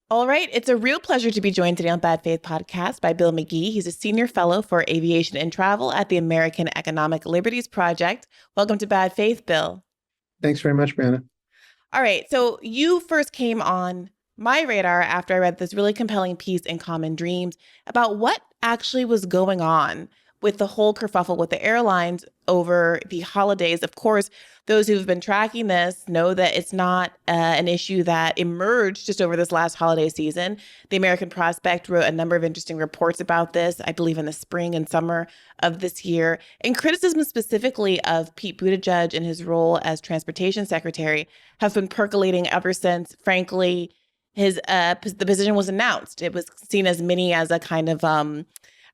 All right. It's a real pleasure to be joined today on Bad Faith Podcast by Bill McGee. He's a senior fellow for aviation and travel at the American Economic Liberties Project. Welcome to Bad Faith, Bill. Thanks very much, Briahna. All right. So you first came on my radar after I read this really compelling piece in Common Dreams about what actually was going on with the whole kerfuffle with the airlines over the holidays. Of course, those who've been tracking this know that it's not an issue that emerged just over this last holiday season. The American Prospect wrote a number of interesting reports about this, I believe in the spring and summer of this year. And criticism specifically of Pete Buttigieg and his role as transportation secretary have been percolating ever since, frankly, the position was announced. It was seen as many as a kind of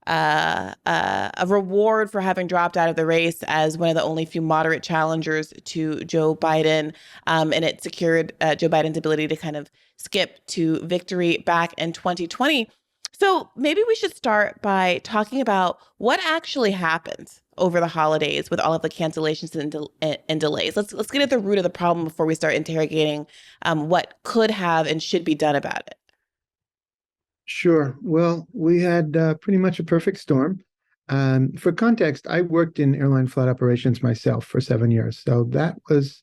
a reward for having dropped out of the race as one of the only few moderate challengers to Joe Biden. And it secured Joe Biden's ability to kind of skip to victory back in 2020. So maybe we should start by talking about what actually happened over the holidays with all of the cancellations and delays. Let's get at the root of the problem before we start interrogating what could have and should be done about it. Sure. Well, we had pretty much a perfect storm. For context, I worked in airline flight operations myself for 7 years. So that was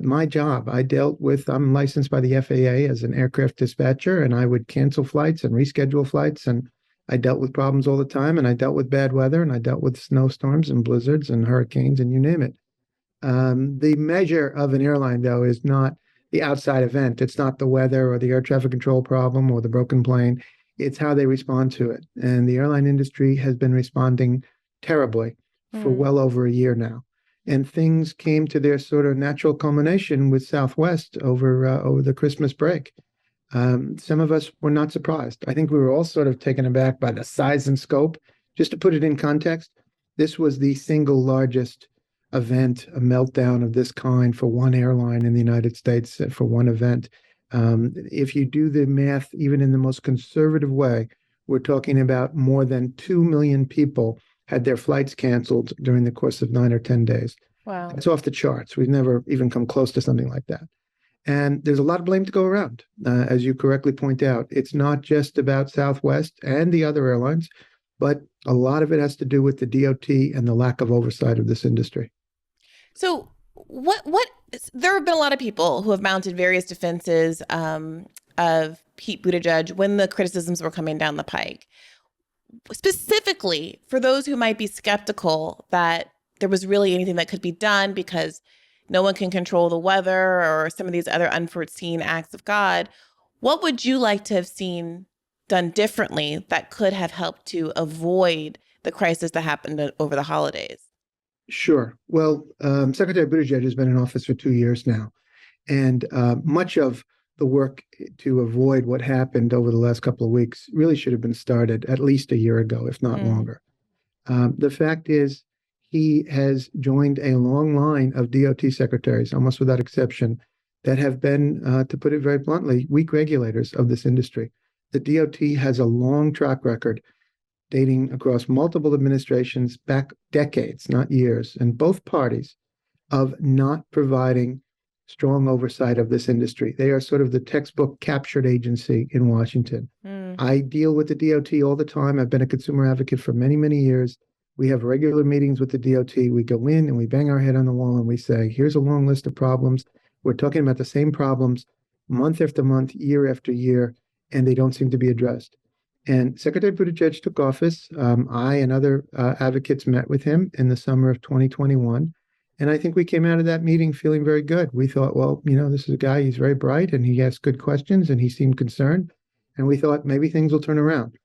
my job. I'm licensed by the FAA as an aircraft dispatcher, and I would cancel flights and reschedule flights. And I dealt with problems all the time, and I dealt with bad weather, and I dealt with snowstorms and blizzards and hurricanes, and you name it. The measure of an airline, though, is not the outside event. It's not the weather or the air traffic control problem or the broken plane. It's how they respond to it. And the airline industry has been responding terribly for well over a year now. And things came to their sort of natural culmination with Southwest over the Christmas break. Some of us were not surprised. I think we were all sort of taken aback by the size and scope. Just to put it in context, this was the single largest event, a meltdown of this kind for one airline in the United States for one event. If you do the math, even in the most conservative way, we're talking about more than 2 million people had their flights canceled during the course of 9 or 10 days. Wow. It's off the charts. We've never even come close to something like that. And there's a lot of blame to go around. As you correctly point out, it's not just about Southwest and the other airlines, but a lot of it has to do with the DOT and the lack of oversight of this industry. So there have been a lot of people who have mounted various defenses of Pete Buttigieg when the criticisms were coming down the pike. Specifically, for those who might be skeptical that there was really anything that could be done because no one can control the weather or some of these other unforeseen acts of God, what would you like to have seen done differently that could have helped to avoid the crisis that happened over the holidays? Sure. Well, Secretary Buttigieg has been in office for 2 years now, and much of the work to avoid what happened over the last couple of weeks really should have been started at least a year ago, if not longer. The fact is, he has joined a long line of DOT secretaries, almost without exception, that have been, to put it very bluntly, weak regulators of this industry. The DOT has a long track record dating across multiple administrations back decades, not years, and both parties of not providing strong oversight of this industry. They are sort of the textbook captured agency in Washington. I deal with the DOT all the time. I've been a consumer advocate for many, many years. We have regular meetings with the DOT. We go in and we bang our head on the wall and we say, here's a long list of problems. We're talking about the same problems month after month, year after year, and they don't seem to be addressed. And Secretary Buttigieg took office. I and other advocates met with him in the summer of 2021. And I think we came out of that meeting feeling very good. We thought, well, this is a guy, he's very bright and he asks good questions and he seemed concerned. And we thought maybe things will turn around.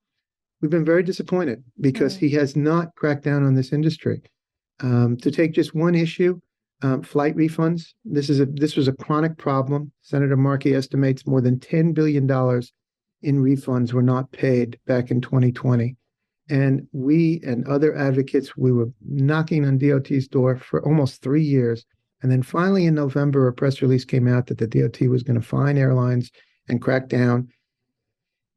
We've been very disappointed because he has not cracked down on this industry. To take just one issue, flight refunds. This was a chronic problem. Senator Markey estimates more than $10 billion in refunds were not paid back in 2020. And we and other advocates, we were knocking on DOT's door for almost 3 years. And then finally in November, a press release came out that the DOT was going to fine airlines and crack down.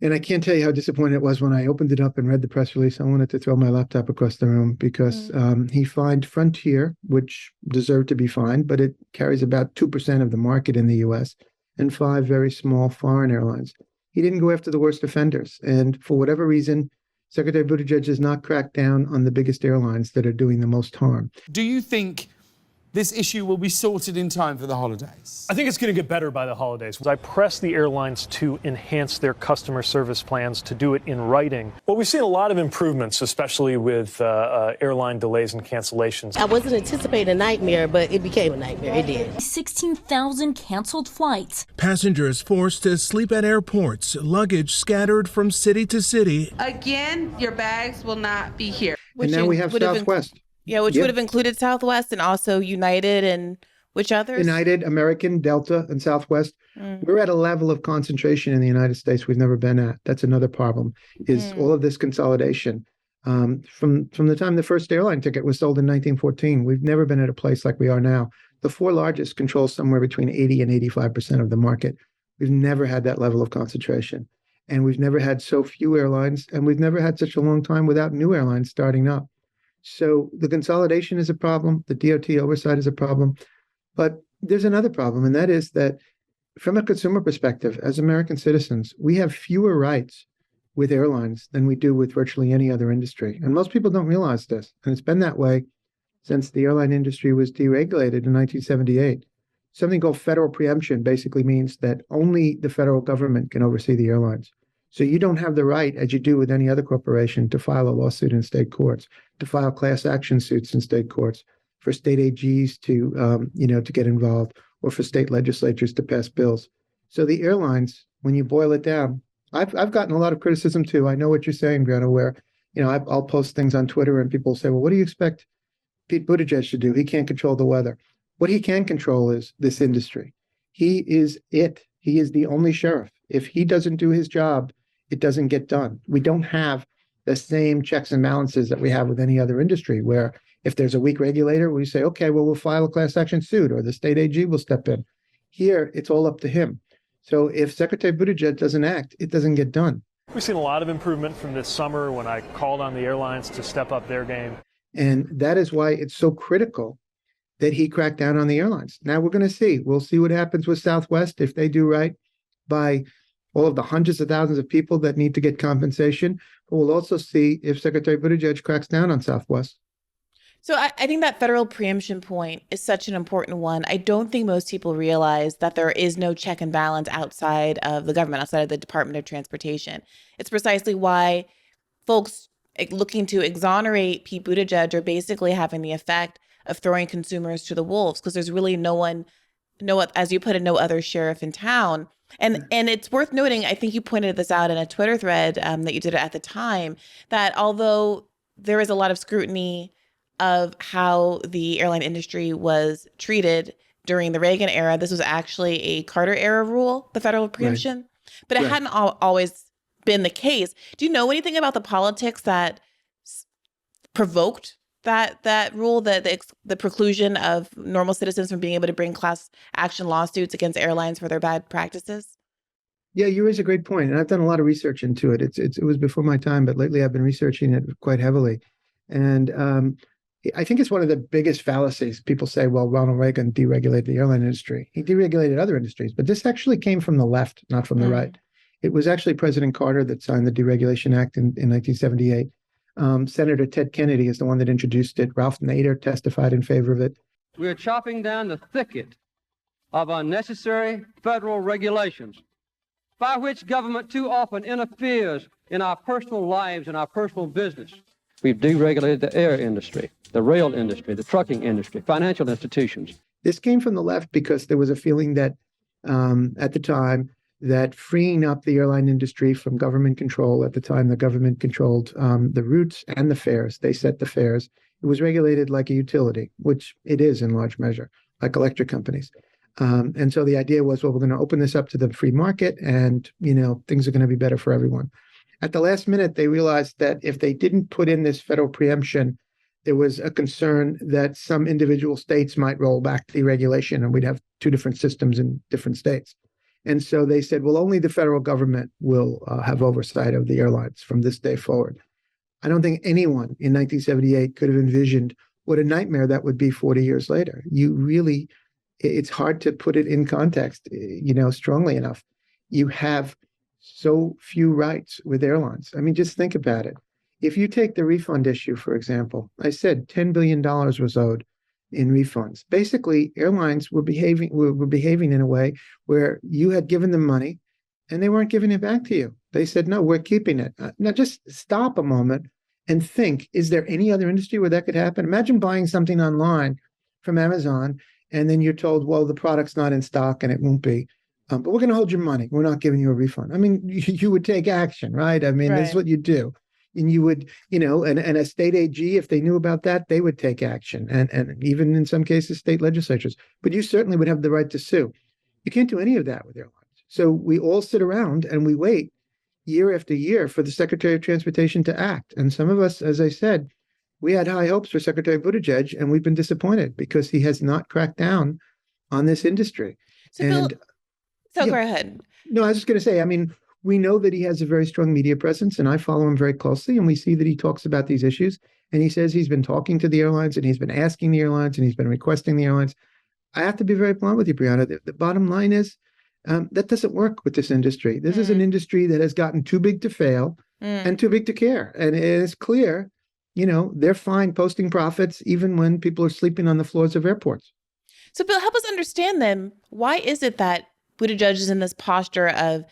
And I can't tell you how disappointed it was when I opened it up and read the press release. I wanted to throw my laptop across the room because he fined Frontier, which deserved to be fined, but it carries about 2% of the market in the U.S., and 5 very small foreign airlines. He didn't go after the worst offenders. And for whatever reason, Secretary Buttigieg has not cracked down on the biggest airlines that are doing the most harm. Do you think this issue will be sorted in time for the holidays? I think it's going to get better by the holidays. I pressed the airlines to enhance their customer service plans, to do it in writing. Well, we've seen a lot of improvements, especially with airline delays and cancellations. I wasn't anticipating a nightmare, but it became a nightmare. It did. 16,000 canceled flights. Passengers forced to sleep at airports, luggage scattered from city to city. Again, your bags will not be here. And now we have Southwest. Would have included Southwest and also United and which others? United, American, Delta, and Southwest. We're at a level of concentration in the United States we've never been at. That's another problem, is all of this consolidation. From the time the first airline ticket was sold in 1914, we've never been at a place like we are now. The four largest control somewhere between 80 and 85% of the market. We've never had that level of concentration. And we've never had so few airlines, and we've never had such a long time without new airlines starting up. So the consolidation is a problem. The DOT oversight is a problem. But there's another problem, and that is that from a consumer perspective, as American citizens, we have fewer rights with airlines than we do with virtually any other industry. And most people don't realize this. And it's been that way since the airline industry was deregulated in 1978. Something called federal preemption basically means that only the federal government can oversee the airlines. So you don't have the right, as you do with any other corporation, to file a lawsuit in state courts, to file class action suits in state courts, for state AGs to get involved, or for state legislatures to pass bills. So the airlines, when you boil it down, I've gotten a lot of criticism too. I know what you're saying, Briahna, where I'll post things on Twitter and people say, well, what do you expect Pete Buttigieg to do? He can't control the weather. What he can control is this industry. He is it. He is the only sheriff. If he doesn't do his job, it doesn't get done. We don't have the same checks and balances that we have with any other industry, where if there's a weak regulator, we say, okay, well, we'll file a class action suit, or the state AG will step in. Here, it's all up to him. So if Secretary Buttigieg doesn't act, it doesn't get done. We've seen a lot of improvement from this summer when I called on the airlines to step up their game. And that is why it's so critical that he cracked down on the airlines. Now we're going to see. We'll see what happens with Southwest if they do right by all of the hundreds of thousands of people that need to get compensation. But we'll also see if Secretary Buttigieg cracks down on Southwest. So I think that federal preemption point is such an important one. I don't think most people realize that there is no check and balance outside of the government, outside of the Department of Transportation. It's precisely why folks looking to exonerate Pete Buttigieg are basically having the effect of throwing consumers to the wolves, because there's really no one, as you put it, no other sheriff in town. And it's worth noting, I think you pointed this out in a Twitter thread that you did at the time, that although there is a lot of scrutiny of how the airline industry was treated during the Reagan era, this was actually a Carter era rule, the federal preemption. Right. But it hadn't always been the case. Do you know anything about the politics that provoked that rule, the preclusion of normal citizens from being able to bring class action lawsuits against airlines for their bad practices? Yeah, you raise a great point, and I've done a lot of research into it. It was before my time, but lately I've been researching it quite heavily. And I think it's one of the biggest fallacies. People say, well, Ronald Reagan deregulated the airline industry. He deregulated other industries, but this actually came from the left, not from the right. It was actually President Carter that signed the Deregulation Act in 1978. Senator Ted Kennedy is the one that introduced it. Ralph Nader testified in favor of it. We're chopping down the thicket of unnecessary federal regulations by which government too often interferes in our personal lives and our personal business. We've deregulated the air industry, the rail industry, the trucking industry, financial institutions. This came from the left because there was a feeling that at the time that freeing up the airline industry from government control, at the time the government controlled the routes and the fares. They set the fares. It was regulated like a utility, which it is in large measure, like electric companies. And so the idea was, well, we're going to open this up to the free market and, things are going to be better for everyone. At the last minute, they realized that if they didn't put in this federal preemption, there was a concern that some individual states might roll back the regulation and we'd have two different systems in different states. And so they said, well, only the federal government will have oversight of the airlines from this day forward. I don't think anyone in 1978 could have envisioned what a nightmare that would be 40 years later. It's hard to put it in context, strongly enough. You have so few rights with airlines. I mean, just think about it. If you take the refund issue, for example, I said $10 billion was owed in refunds. Basically, airlines were behaving in a way where you had given them money and they weren't giving it back to you. They said, no, we're keeping it. Now, just stop a moment and think, is there any other industry where that could happen? Imagine buying something online from Amazon and then you're told, well, the product's not in stock and it won't be. But we're going to hold your money. We're not giving you a refund. I mean, you would take action, right? I mean, this is what you do. And you would, and a state AG, if they knew about that, they would take action. And even in some cases, state legislatures. But you certainly would have the right to sue. You can't do any of that with airlines. So we all sit around and we wait year after year for the Secretary of Transportation to act. And some of us, as I said, we had high hopes for Secretary Buttigieg, and we've been disappointed because he has not cracked down on this industry. So, go ahead. No, I was just going to say, I mean, we know that he has a very strong media presence, and I follow him very closely, and we see that he talks about these issues, and he says he's been talking to the airlines, and he's been asking the airlines, and he's been requesting the airlines. I have to be very blunt with you, Briahna. The bottom line is that doesn't work with this industry. This is an industry that has gotten too big to fail and too big to care. And it is clear, they're fine posting profits even when people are sleeping on the floors of airports. So, Bill, help us understand then, why is it that Buttigieg is in this posture of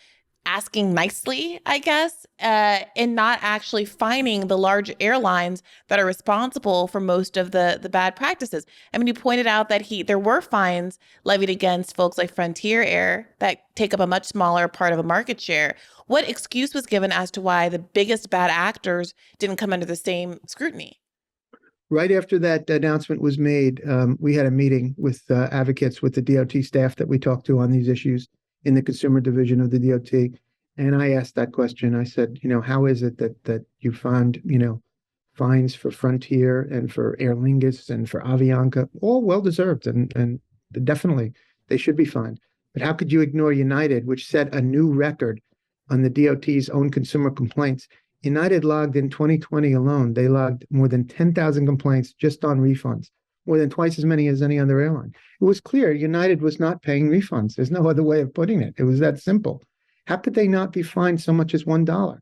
asking nicely, I guess, and not actually fining the large airlines that are responsible for most of the bad practices? I mean, you pointed out that there were fines levied against folks like Frontier Air that take up a much smaller part of a market share. What excuse was given as to why the biggest bad actors didn't come under the same scrutiny? Right after that announcement was made, we had a meeting with advocates with the DOT staff that we talked to on these issues in the consumer division of the DOT. And I asked that question. I said, how is it that you found, fines for Frontier and for Aer Lingus and for Avianca, all well-deserved and definitely they should be fined. But how could you ignore United, which set a new record on the DOT's own consumer complaints? United logged in 2020 alone, they logged more than 10,000 complaints just on refunds, more than twice as many as any other airline. It was clear United was not paying refunds. There's no other way of putting it. It was that simple. How could they not be fined so much as $1?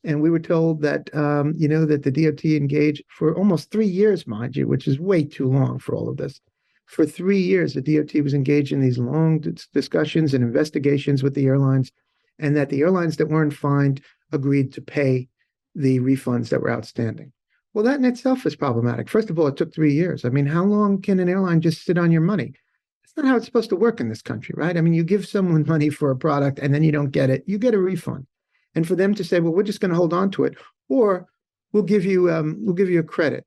And we were told that, that the DOT engaged for almost 3 years, mind you, which is way too long for all of this. For 3 years, the DOT was engaged in these long discussions and investigations with the airlines, and that the airlines that weren't fined agreed to pay the refunds that were outstanding. Well, that in itself is problematic. First of all, it took 3 years. I mean, how long can an airline just sit on your money? It's not how it's supposed to work in this country, right? I mean, you give someone money for a product and then you don't get it, you get a refund. And for them to say, well, we're just going to hold on to it, or we'll give you a credit.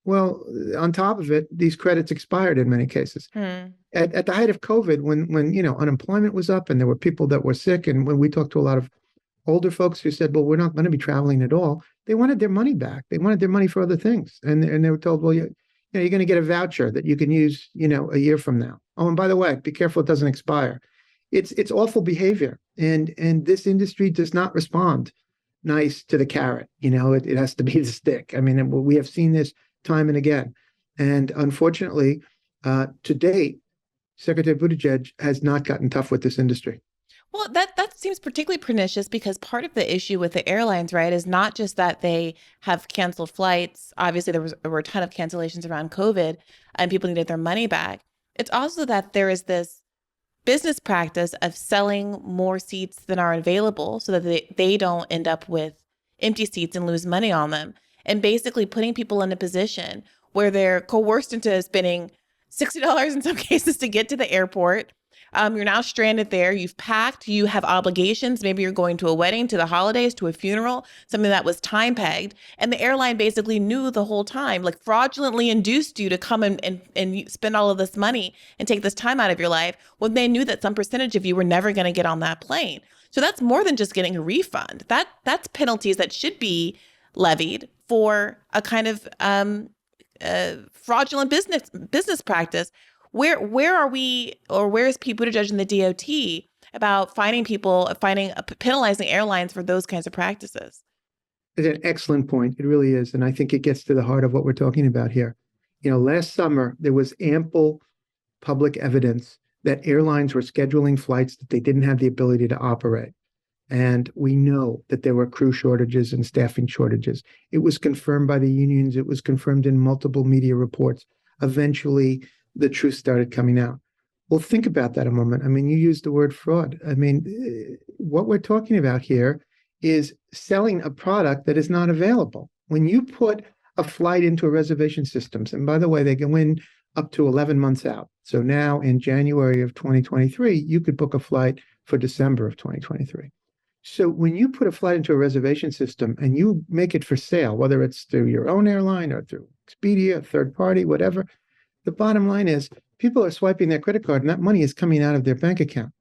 Well, on top of it, these credits expired in many cases. At the height of COVID, when unemployment was up and there were people that were sick, and when we talked to a lot of older folks who said, well, we're not going to be traveling at all, they wanted their money back. They wanted their money for other things. And they were told, well, you're going to get a voucher that you can use, a year from now. Oh, and by the way, be careful it doesn't expire. It's awful behavior. And this industry does not respond nice to the carrot. It has to be the stick. I mean, we have seen this time and again. And unfortunately, to date, Secretary Buttigieg has not gotten tough with this industry. Well, that seems particularly pernicious because part of the issue with the airlines, right, is not just that they have canceled flights. Obviously, there were a ton of cancellations around COVID and people needed their money back. It's also that there is this business practice of selling more seats than are available so that they don't end up with empty seats and lose money on them, and basically putting people in a position where they're coerced into spending $60 in some cases to get to the airport. You're now stranded there. You've packed. You have obligations. Maybe you're going to a wedding, to the holidays, to a funeral, something that was time pegged. And the airline basically knew the whole time, like fraudulently induced you to come and spend all of this money and take this time out of your life when they knew that some percentage of you were never going to get on that plane. So that's more than just getting a refund. That's penalties that should be levied for a kind of fraudulent business practice. Where are we, or where is Pete Buttigieg in the DOT about penalizing airlines for those kinds of practices? It's an excellent point. It really is. And I think it gets to the heart of what we're talking about here. Last summer, there was ample public evidence that airlines were scheduling flights that they didn't have the ability to operate. And we know that there were crew shortages and staffing shortages. It was confirmed by the unions. It was confirmed in multiple media reports. Eventually, the truth started coming out. Well, think about that a moment. I mean, you used the word fraud. I mean, what we're talking about here is selling a product that is not available. When you put a flight into a reservation systems, and by the way, they go in up to 11 months out. So now in January of 2023, you could book a flight for December of 2023. So when you put a flight into a reservation system and you make it for sale, whether it's through your own airline or through Expedia, third party, whatever, the bottom line is people are swiping their credit card and that money is coming out of their bank account.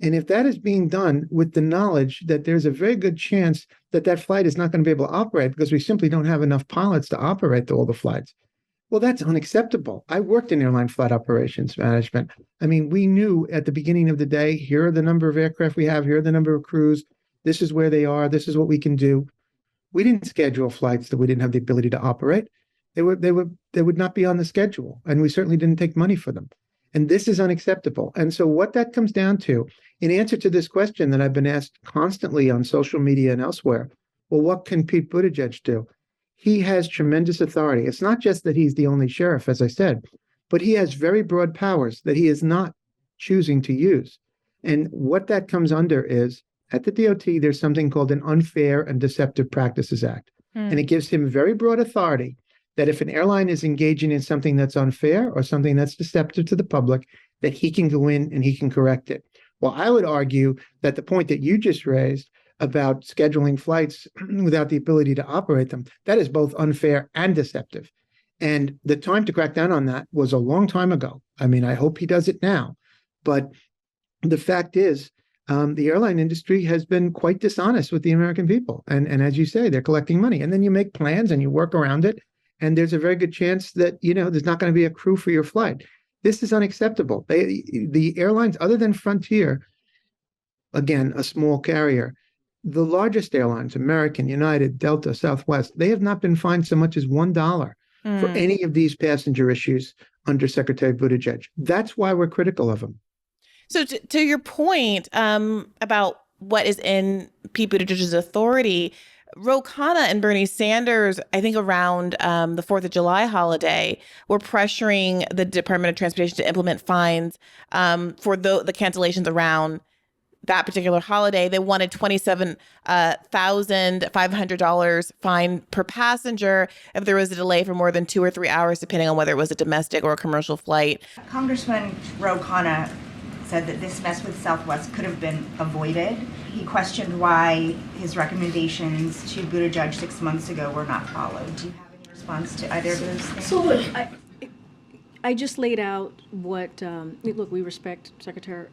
And if that is being done with the knowledge that there's a very good chance that that flight is not going to be able to operate because we simply don't have enough pilots to operate all the flights, well, that's unacceptable. I worked in airline flight operations management. I mean, we knew at the beginning of the day, here are the number of aircraft we have, here are the number of crews, this is where they are, this is what we can do. We didn't schedule flights that we didn't have the ability to operate. They would not be on the schedule, and we certainly didn't take money for them. And this is unacceptable. And so what that comes down to, in answer to this question that I've been asked constantly on social media and elsewhere, well, what can Pete Buttigieg do? He has tremendous authority. It's not just that he's the only sheriff, as I said, but he has very broad powers that he is not choosing to use. And what that comes under is, at the DOT, there's something called an Unfair and Deceptive Practices Act. And it gives him very broad authority that if an airline is engaging in something that's unfair or something that's deceptive to the public, that he can go in and he can correct it. Well, I would argue that the point that you just raised about scheduling flights without the ability to operate them, that is both unfair and deceptive. And the time to crack down on that was a long time ago. I mean, I hope he does it now. But the fact is, the airline industry has been quite dishonest with the American people. And as you say, they're collecting money. And then you make plans and you work around it. And there's a very good chance that, there's not going to be a crew for your flight. This is unacceptable. The airlines, other than Frontier, again, a small carrier, the largest airlines, American, United, Delta, Southwest, they have not been fined so much as $1 for any of these passenger issues under Secretary Buttigieg. That's why we're critical of him. So to your point about what is in Pete Buttigieg's authority, Ro Khanna and Bernie Sanders, I think around the 4th of July holiday, were pressuring the Department of Transportation to implement fines for the cancellations around that particular holiday. They wanted $27,500 fine per passenger if there was a delay for more than 2 or 3 hours, depending on whether it was a domestic or a commercial flight. Congressman Ro Khanna said that this mess with Southwest could have been avoided. He questioned why his recommendations to Buttigieg 6 months ago were not followed. Do you have any response to either of those things? So look, I just laid out what, look, we respect Congressman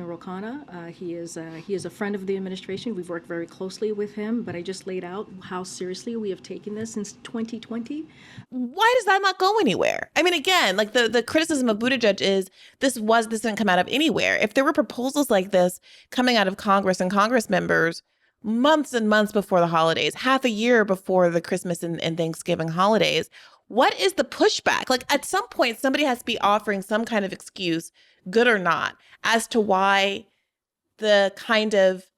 Ro Khanna. He is a friend of the administration. We've worked very closely with him, but I just laid out how seriously we have taken this since 2020. Why does that not go anywhere? I mean, again, like the criticism of Buttigieg is this didn't come out of anywhere. If there were proposals like this coming out of Congress and Congress members months and months before the holidays, half a year before the Christmas and Thanksgiving holidays, what is the pushback? Like at some point, somebody has to be offering some kind of excuse, good or not, as to why the kind of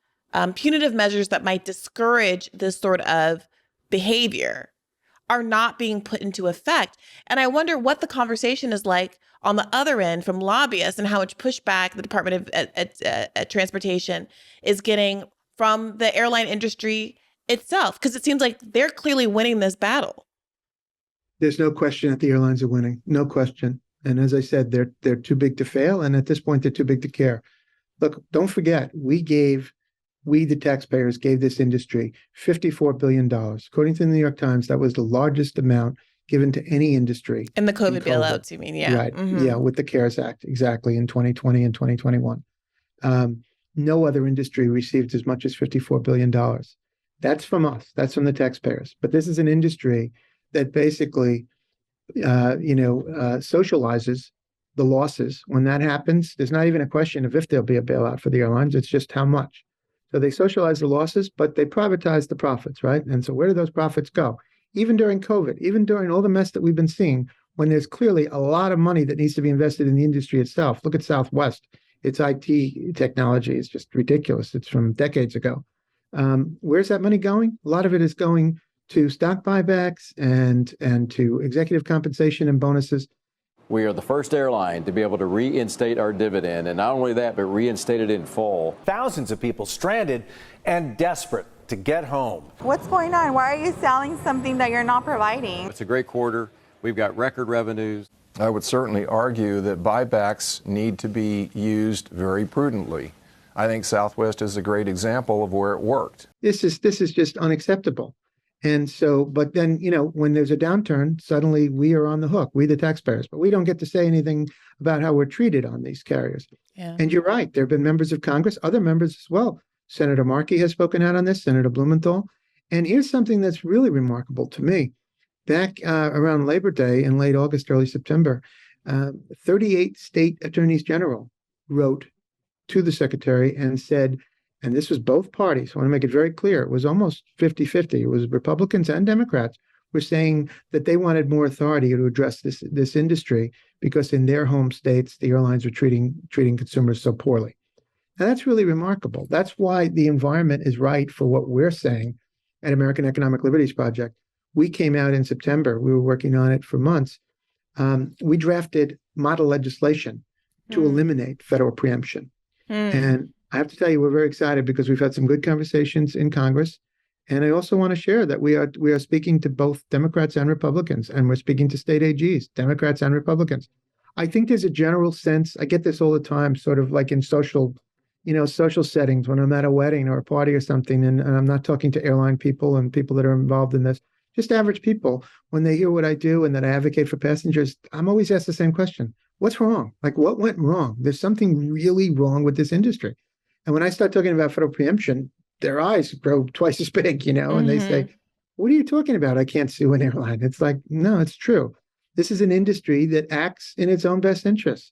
punitive measures that might discourage this sort of behavior are not being put into effect. And I wonder what the conversation is like on the other end from lobbyists and how much pushback the Department of Transportation is getting from the airline industry itself, because it seems like they're clearly winning this battle. There's no question that the airlines are winning, no question. And as I said, they're too big to fail, and at this point, they're too big to care. Look, don't forget, we the taxpayers gave this industry $54 billion. According to the New York Times, that was the largest amount given to any industry. And the COVID bailouts, you mean? Yeah. Right. Mm-hmm. Yeah, with the CARES Act, exactly, in 2020 and 2021. No other industry received as much as $54 billion. That's from us. That's from the taxpayers. But this is an industry that basically, socializes the losses. When that happens, there's not even a question of if there'll be a bailout for the airlines. It's just how much. So they socialize the losses, but they privatize the profits, right? And so where do those profits go? Even during COVID, even during all the mess that we've been seeing, when there's clearly a lot of money that needs to be invested in the industry itself. Look at Southwest Its IT technology is just ridiculous. It's from decades ago. Where's that money going? A lot of it is going to stock buybacks and to executive compensation and bonuses. We are the first airline to be able to reinstate our dividend, and not only that, but reinstate it in full. Thousands of people stranded and desperate to get home. What's going on? Why are you selling something that you're not providing? It's a great quarter. We've got record revenues. I would certainly argue that buybacks need to be used very prudently. I think Southwest is a great example of where it worked. This is just unacceptable. And so, but then, when there's a downturn, suddenly we are on the hook, we the taxpayers, but we don't get to say anything about how we're treated on these carriers. Yeah. And you're right. There have been members of Congress, other members as well. Senator Markey has spoken out on this, Senator Blumenthal. And here's something that's really remarkable to me. Back around Labor Day in late August, early September, 38 state attorneys general wrote to the secretary and said, and this was both parties, I want to make it very clear, it was almost 50-50. It was Republicans and Democrats were saying that they wanted more authority to address this industry because in their home states, the airlines are treating consumers so poorly. And that's really remarkable. That's why the environment is right for what we're saying at American Economic Liberties Project. We came out in September. We were working on it for months. We drafted model legislation to eliminate federal preemption. And I have to tell you, we're very excited because we've had some good conversations in Congress. And I also want to share that we are speaking to both Democrats and Republicans, and we're speaking to state AGs, Democrats and Republicans. I think there's a general sense, I get this all the time, sort of like in social settings when I'm at a wedding or a party or something, and I'm not talking to airline people and people that are involved in this, just average people. When they hear what I do and that I advocate for passengers, I'm always asked the same question. What's wrong? Like, what went wrong? There's something really wrong with this industry. And when I start talking about federal preemption, their eyes grow twice as big, and they say, what are you talking about? I can't sue an airline. It's like, no, it's true. This is an industry that acts in its own best interests.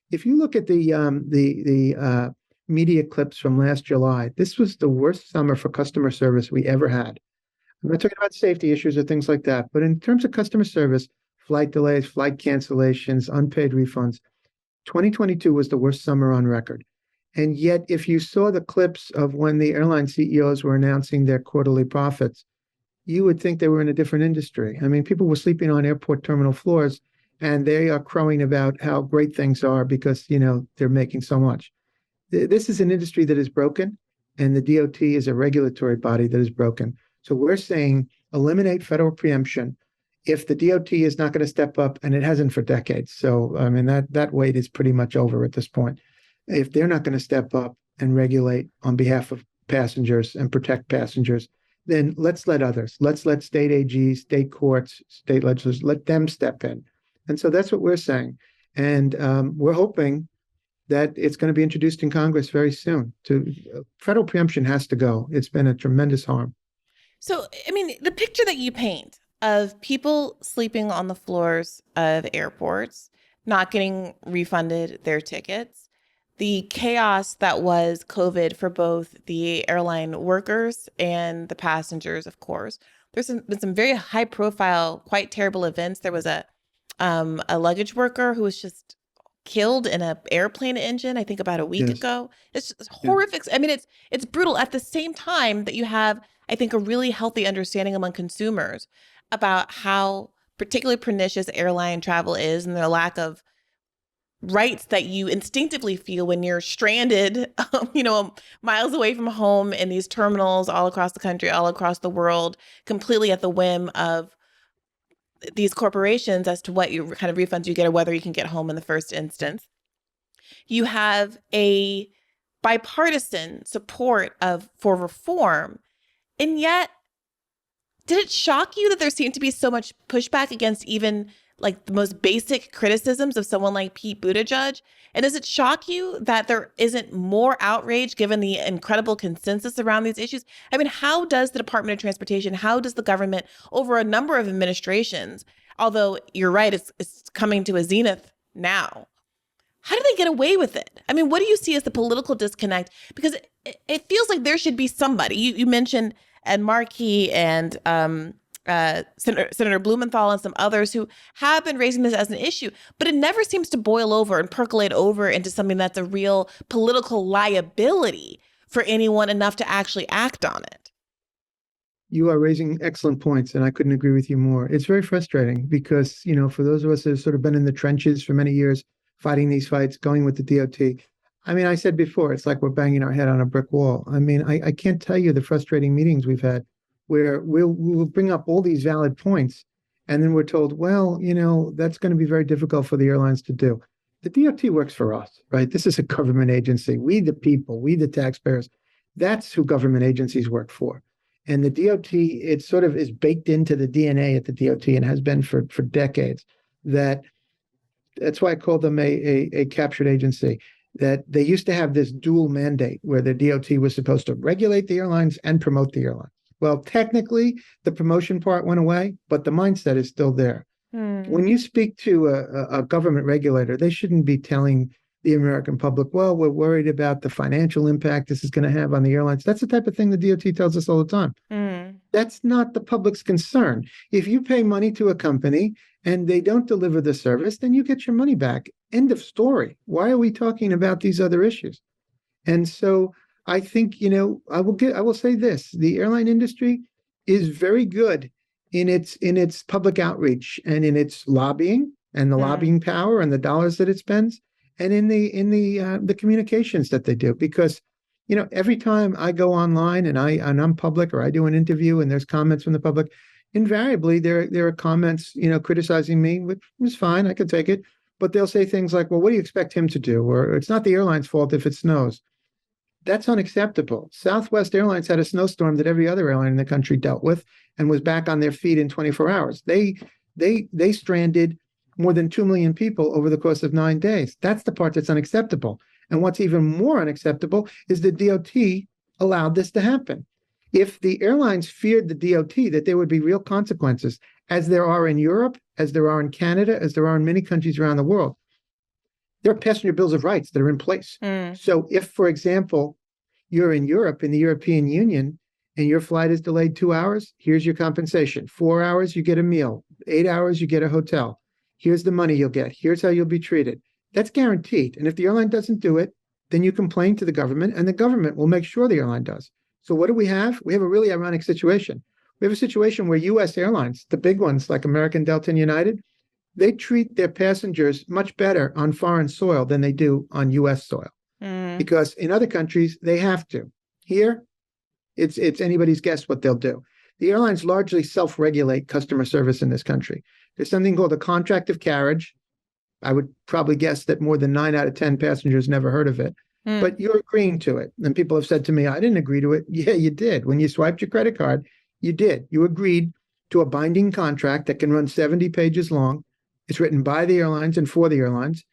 If you look at the media clips from last July, this was the worst summer for customer service we ever had. I'm not talking about safety issues or things like that, but in terms of customer service, flight delays, flight cancellations, unpaid refunds, 2022 was the worst summer on record. And yet, if you saw the clips of when the airline CEOs were announcing their quarterly profits, you would think they were in a different industry. I mean, people were sleeping on airport terminal floors, and they are crowing about how great things are because, they're making so much. This is an industry that is broken, and the DOT is a regulatory body that is broken. So we're saying eliminate federal preemption if the DOT is not going to step up, and it hasn't for decades. So, I mean, that wait is pretty much over at this point. If they're not going to step up and regulate on behalf of passengers and protect passengers, then let's let others. Let's let state AGs, state courts, state legislators, let them step in. And so that's what we're saying. And we're hoping that it's going to be introduced in Congress very soon. Federal preemption has to go. It's been a tremendous harm. So, I mean, the picture that you paint of people sleeping on the floors of airports, not getting refunded their tickets, the chaos that was COVID for both the airline workers and the passengers, of course. There's been some very high profile, quite terrible events. There was a luggage worker who was just killed in an airplane engine, I think about a week ago. It's just horrific. I mean, it's brutal at the same time that you have, I think, a really healthy understanding among consumers about how particularly pernicious airline travel is and their lack of rights that you instinctively feel when you're stranded, miles away from home in these terminals all across the country, all across the world, completely at the whim of these corporations as to what kind of refunds you get or whether you can get home in the first instance. You have a bipartisan support for reform, and yet, did it shock you that there seemed to be so much pushback against even like the most basic criticisms of someone like Pete Buttigieg? And does it shock you that there isn't more outrage given the incredible consensus around these issues? I mean, how does the Department of Transportation, how does the government over a number of administrations, although you're right, it's coming to a zenith now, how do they get away with it? I mean, what do you see as the political disconnect? Because it feels like there should be somebody. You mentioned Ed Markey and Senator Blumenthal and some others who have been raising this as an issue, but it never seems to boil over and percolate over into something that's a real political liability for anyone enough to actually act on it. You are raising excellent points, and I couldn't agree with you more. It's very frustrating because, for those of us that have sort of been in the trenches for many years, fighting these fights, going with the DOT, I said before, it's like we're banging our head on a brick wall. I can't tell you the frustrating meetings we've had where we'll bring up all these valid points, and then we're told, well, that's going to be very difficult for the airlines to do. The DOT works for us, right? This is a government agency. We, the people, we, the taxpayers, that's who government agencies work for. And the DOT, it sort of is baked into the DNA at the DOT and has been for decades. That's why I call them a captured agency. That they used to have this dual mandate where the DOT was supposed to regulate the airlines and promote the airlines. Well, technically, the promotion part went away, but the mindset is still there. When you speak to a government regulator, they shouldn't be telling the American public, well, we're worried about the financial impact this is going to have on the airlines. That's the type of thing the DOT tells us all the time. That's not the public's concern. If you pay money to a company and they don't deliver the service, then you get your money back. End of story. Why are we talking about these other issues? And so I think, I will say this, the airline industry is very good in its public outreach and in its lobbying and the lobbying power and the dollars that it spends, and in the communications that they do. Because, every time I go online and I'm public, or I do an interview and there's comments from the public, invariably there are comments, criticizing me, which is fine, I could take it. But they'll say things like, well, what do you expect him to do? Or it's not the airline's fault if it snows. That's unacceptable. Southwest Airlines had a snowstorm that every other airline in the country dealt with and was back on their feet in 24 hours. They stranded more than 2 million people over the course of 9 days. That's the part that's unacceptable. And what's even more unacceptable is the DOT allowed this to happen. If the airlines feared the DOT, that there would be real consequences, as there are in Europe, as there are in Canada, as there are in many countries around the world, there are passenger bills of rights that are in place. So if, for example, you're in Europe, in the European Union, and your flight is delayed 2 hours, here's your compensation. 4 hours, you get a meal. 8 hours, you get a hotel. Here's the money you'll get. Here's how you'll be treated. That's guaranteed. And if the airline doesn't do it, then you complain to the government, and the government will make sure the airline does. So what do we have? We have a really ironic situation. We have a situation where U.S. airlines, the big ones like American, Delta, and United, they treat their passengers much better on foreign soil than they do on U.S. soil. Because in other countries, they have to. Here, it's anybody's guess what they'll do. The airlines largely self-regulate customer service in this country. There's something called a contract of carriage. I would probably guess that more than 9 out of 10 passengers never heard of it. But you're agreeing to it. And people have said to me, I didn't agree to it. Yeah, you did. When you swiped your credit card, you did. You agreed to a binding contract that can run 70 pages long. It's written by the airlines and for the airlines.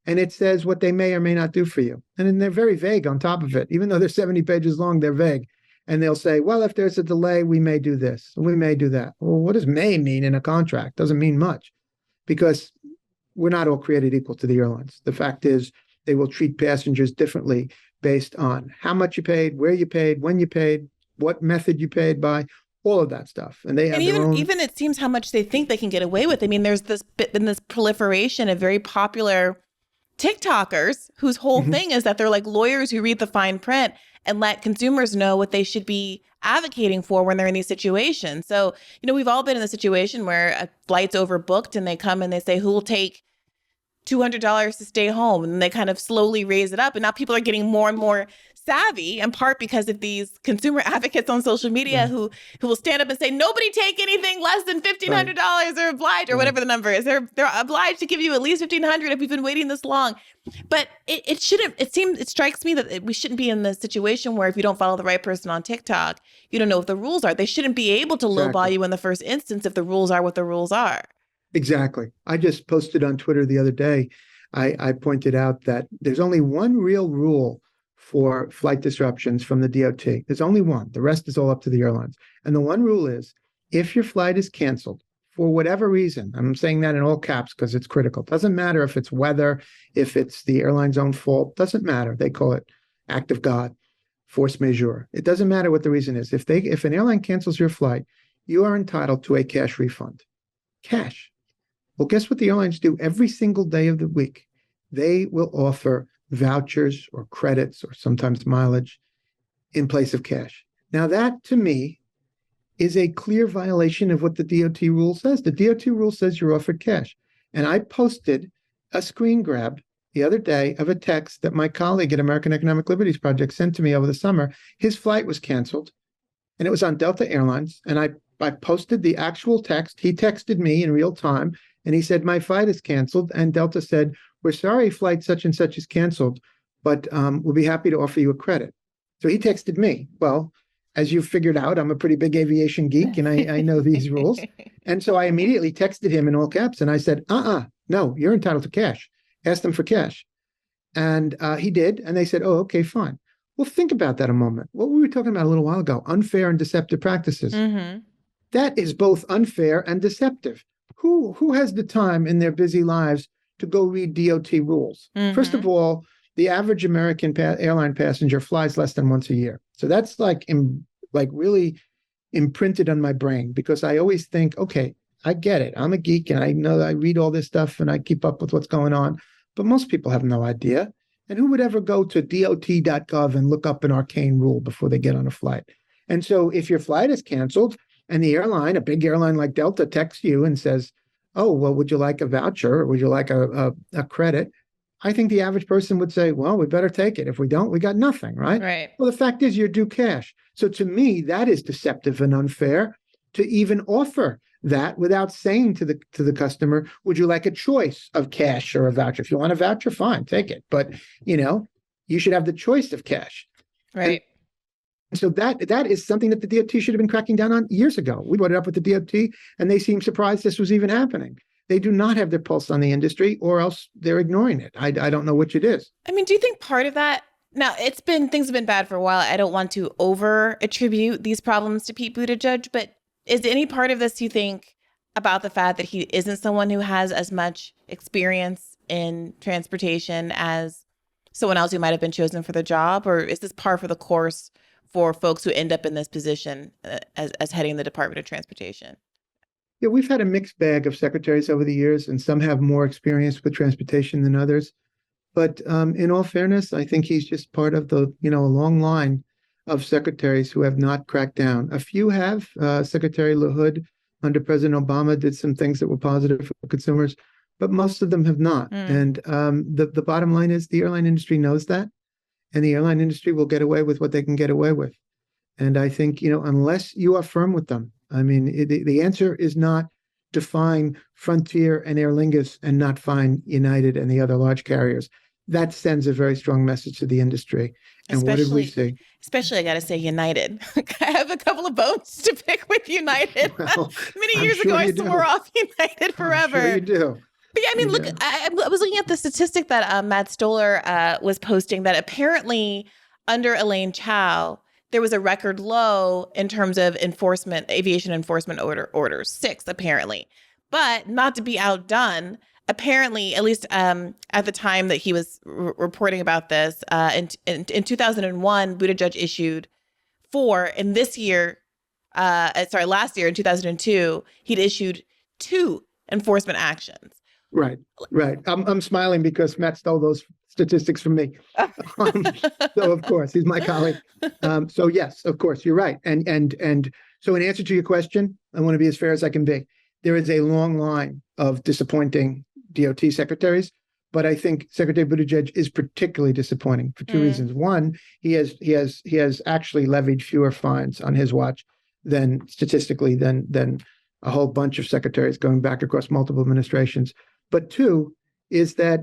And it says what they may or may not do for you. And then they're very vague on top of it. Even though they're 70 pages long, they're vague. And they'll say, well, if there's a delay, we may do this. We may do that. Well, what does may mean in a contract? Doesn't mean much, because we're not all created equal to the airlines. The fact is, they will treat passengers differently based on how much you paid, where you paid, when you paid, what method you paid by, all of that stuff. And they have even it seems how much they think they can get away with. I mean, there's been this proliferation of very popular TikTokers whose whole thing is that they're like lawyers who read the fine print and let consumers know what they should be advocating for when they're in these situations. So, we've all been in the situation where a flight's overbooked and they come and they say, who will take $200 to stay home? And they kind of slowly raise it up. And now people are getting more and more savvy, in part because of these consumer advocates on social media who will stand up and say, nobody take anything less than $1,500 or obliged, or whatever the number is. They're obliged to give you at least $1,500 if you've been waiting this long. But it strikes me that we shouldn't be in the situation where if you don't follow the right person on TikTok, you don't know what the rules are. They shouldn't be able to lowball you in the first instance if the rules are what the rules are. Exactly. I just posted on Twitter the other day, I pointed out that there's only one real rule for flight disruptions from the DOT. There's only one. The rest is all up to the airlines. And the one rule is, if your flight is canceled for whatever reason, I'm saying that in all caps because it's critical. Doesn't matter if it's weather, if it's the airline's own fault, doesn't matter. They call it act of God, force majeure. It doesn't matter what the reason is. If an airline cancels your flight, you are entitled to a cash refund. Cash. Well, guess what the airlines do every single day of the week? They will offer vouchers or credits or sometimes mileage in place of cash. Now, that to me is a clear violation of what the DOT rule says. The DOT rule says you're offered cash. And I posted a screen grab the other day of a text that my colleague at American Economic Liberties Project sent to me over the summer. His flight was canceled, and it was on Delta Airlines. And I posted the actual text. He texted me in real time, and he said, my flight is canceled. And Delta said, we're sorry flight such and such is canceled, but we'll be happy to offer you a credit. So he texted me. Well, as you figured out, I'm a pretty big aviation geek, and I know these rules. And so I immediately texted him in all caps, and I said, no, you're entitled to cash. Ask them for cash. And he did, and they said, oh, okay, fine. Well, think about that a moment. What were we talking about a little while ago? Unfair and deceptive practices. Mm-hmm. That is both unfair and deceptive. Who has the time in their busy lives to go read DOT rules? Mm-hmm. First of all, the average American airline passenger flies less than once a year. So that's like really imprinted on my brain, because I always think, okay, I get it. I'm a geek and I know I read all this stuff and I keep up with what's going on. But most people have no idea. And who would ever go to dot.gov and look up an arcane rule before they get on a flight? And so if your flight is canceled and the airline, a big airline like Delta, texts you and says, oh, well, would you like a voucher or would you like a credit? I think the average person would say, well, we better take it. If we don't, we got nothing, right? Right. Well, the fact is you're due cash. So to me, that is deceptive and unfair to even offer that without saying to the customer, would you like a choice of cash or a voucher? If you want a voucher, fine, take it. But, you should have the choice of cash. Right. And so that is something that the DOT should have been cracking down on years ago. We brought it up with the DOT, and they seemed surprised this was even happening. They do not have their pulse on the industry, or else they're ignoring it. I don't know which it is. I mean, do you think part of that, now things have been bad for a while. I don't want to over attribute these problems to Pete Buttigieg, but is any part of this, you think, about the fact that he isn't someone who has as much experience in transportation as someone else who might have been chosen for the job? Or is this par for the course for folks who end up in this position as heading the Department of Transportation? Yeah, we've had a mixed bag of secretaries over the years, and some have more experience with transportation than others. But in all fairness, I think he's just part of a long line of secretaries who have not cracked down. A few have. Secretary LaHood under President Obama did some things that were positive for consumers, but most of them have not. And the bottom line is the airline industry knows that, and the airline industry will get away with what they can get away with. And I think, unless you are firm with them, I mean, the answer is not to fine Frontier and Aer Lingus and not fine United and the other large carriers. That sends a very strong message to the industry. And what did we see? Especially, I got to say, United. I have a couple of bones to pick with United. Well, Many years ago, I swore off United forever. I'm sure you do. But yeah, I mean, look, I was looking at the statistic that Matt Stoller was posting that apparently under Elaine Chao, there was a record low in terms of aviation enforcement orders, 6 apparently. But not to be outdone, apparently, at least at the time that he was reporting about this, in 2001, Buttigieg issued 4. And last year in 2002, he'd issued 2 enforcement actions. Right. I'm smiling because Matt stole those statistics from me. So of course, he's my colleague. So yes, of course, you're right. And so in answer to your question, I want to be as fair as I can be. There is a long line of disappointing DOT secretaries, but I think Secretary Buttigieg is particularly disappointing for 2 reasons. One, he has actually levied fewer fines on his watch than a whole bunch of secretaries going back across multiple administrations. But 2 is that,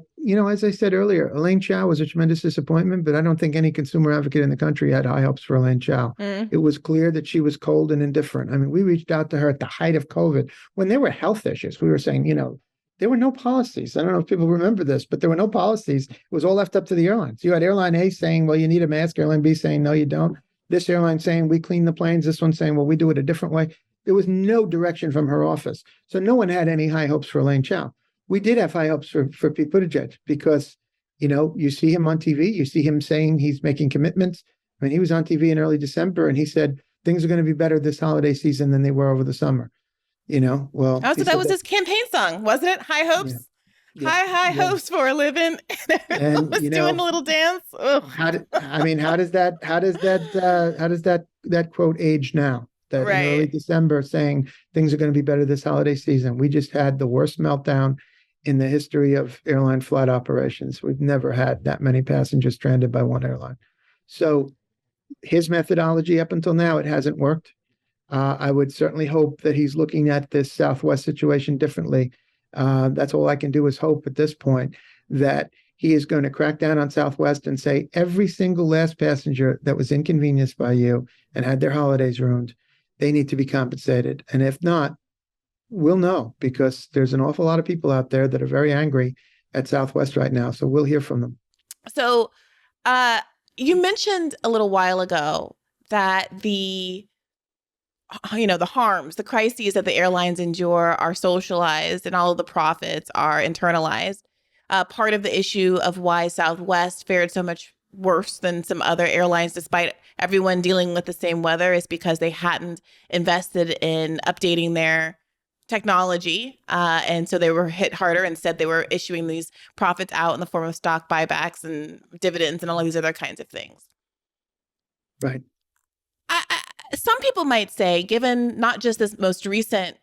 as I said earlier, Elaine Chao was a tremendous disappointment, but I don't think any consumer advocate in the country had high hopes for Elaine Chao. It was clear that she was cold and indifferent. I mean, we reached out to her at the height of COVID when there were health issues. We were saying, there were no policies. I don't know if people remember this, but there were no policies. It was all left up to the airlines. You had airline A saying, well, you need a mask. Airline B saying, no, you don't. This airline saying, we clean the planes. This one saying, well, we do it a different way. There was no direction from her office. So no one had any high hopes for Elaine Chao. We did have high hopes for Pete Buttigieg because, you see him on TV. You see him saying he's making commitments. I mean, he was on TV in early December and he said, things are going to be better this holiday season than they were over the summer. Well, oh, so that was his campaign song, wasn't it? High hopes. Yeah. High hopes for a living. And was doing a little dance. How does that quote age now? That in early December saying things are going to be better this holiday season. We just had the worst meltdown in the history of airline flight operations. We've never had that many passengers stranded by one airline. So his methodology up until now, it hasn't worked. I would certainly hope that he's looking at this Southwest situation differently. That's all I can do is hope at this point that he is going to crack down on Southwest and say every single last passenger that was inconvenienced by you and had their holidays ruined, they need to be compensated. And if not, we'll know, because there's an awful lot of people out there that are very angry at Southwest right now. So we'll hear from them. So you mentioned a little while ago that the harms, the crises that the airlines endure are socialized and all of the profits are internalized. Part of the issue of why Southwest fared so much worse than some other airlines, despite everyone dealing with the same weather, is because they hadn't invested in updating their technology. And so they were hit harder. Instead, they were issuing these profits out in the form of stock buybacks and dividends and all of these other kinds of things. Right. Some people might say, given not just this most recent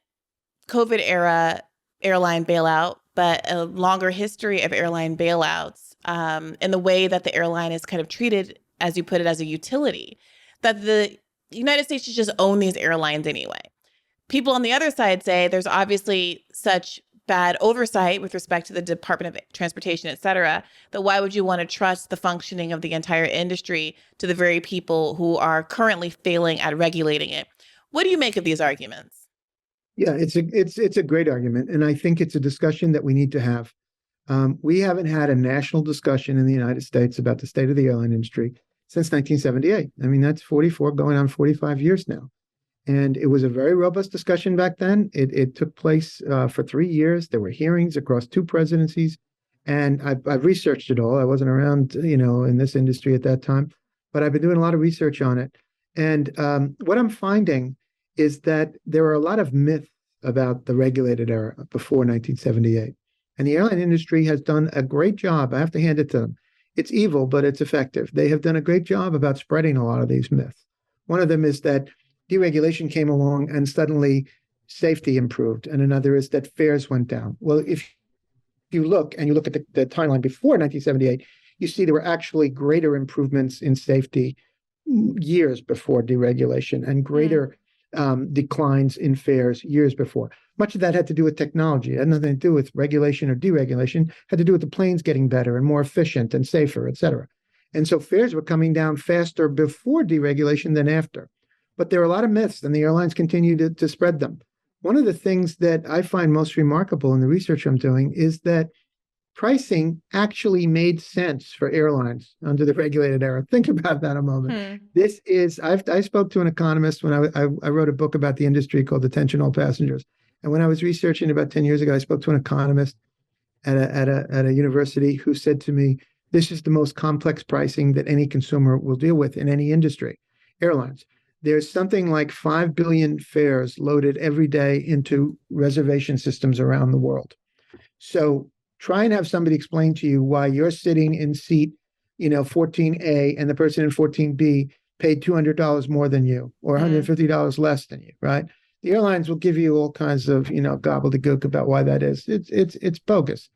COVID era airline bailout, but a longer history of airline bailouts, and the way that the airline is kind of treated, as you put it, as a utility, that the United States should just own these airlines anyway. People on the other side say there's obviously such bad oversight with respect to the Department of Transportation, et cetera, that why would you want to trust the functioning of the entire industry to the very people who are currently failing at regulating it? What do you make of these arguments? Yeah, it's a great argument. And I think it's a discussion that we need to have. We haven't had a national discussion in the United States about the state of the airline industry since 1978. I mean, that's 44 going on 45 years now. And it was a very robust discussion back then. It took place for 3 years. There were hearings across 2 presidencies. And I've researched it all. I wasn't around, in this industry at that time, but I've been doing a lot of research on it. And what I'm finding is that there are a lot of myths about the regulated era before 1978. And the airline industry has done a great job. I have to hand it to them. It's evil, but it's effective. They have done a great job about spreading a lot of these myths. One of them is that deregulation came along and suddenly safety improved. And another is that fares went down. Well, if you look at the timeline before 1978, you see there were actually greater improvements in safety years before deregulation and greater declines in fares years before. Much of that had to do with technology. It had nothing to do with regulation or deregulation. It had to do with the planes getting better and more efficient and safer, et cetera. And so fares were coming down faster before deregulation than after. But there are a lot of myths, and the airlines continue to spread them. One of the things that I find most remarkable in the research I'm doing is that pricing actually made sense for airlines under the regulated era. Think about that a moment. I spoke to an economist when I wrote a book about the industry called Attention All Passengers. And when I was researching about 10 years ago, I spoke to an economist at a university who said to me, this is the most complex pricing that any consumer will deal with in any industry, airlines. There's something like 5 billion fares loaded every day into reservation systems around the world. So try and have somebody explain to you why you're sitting in seat, 14A and the person in 14B paid $200 more than you or $150 less than you, right? The airlines will give you all kinds of, gobbledygook about why that is. It's bogus.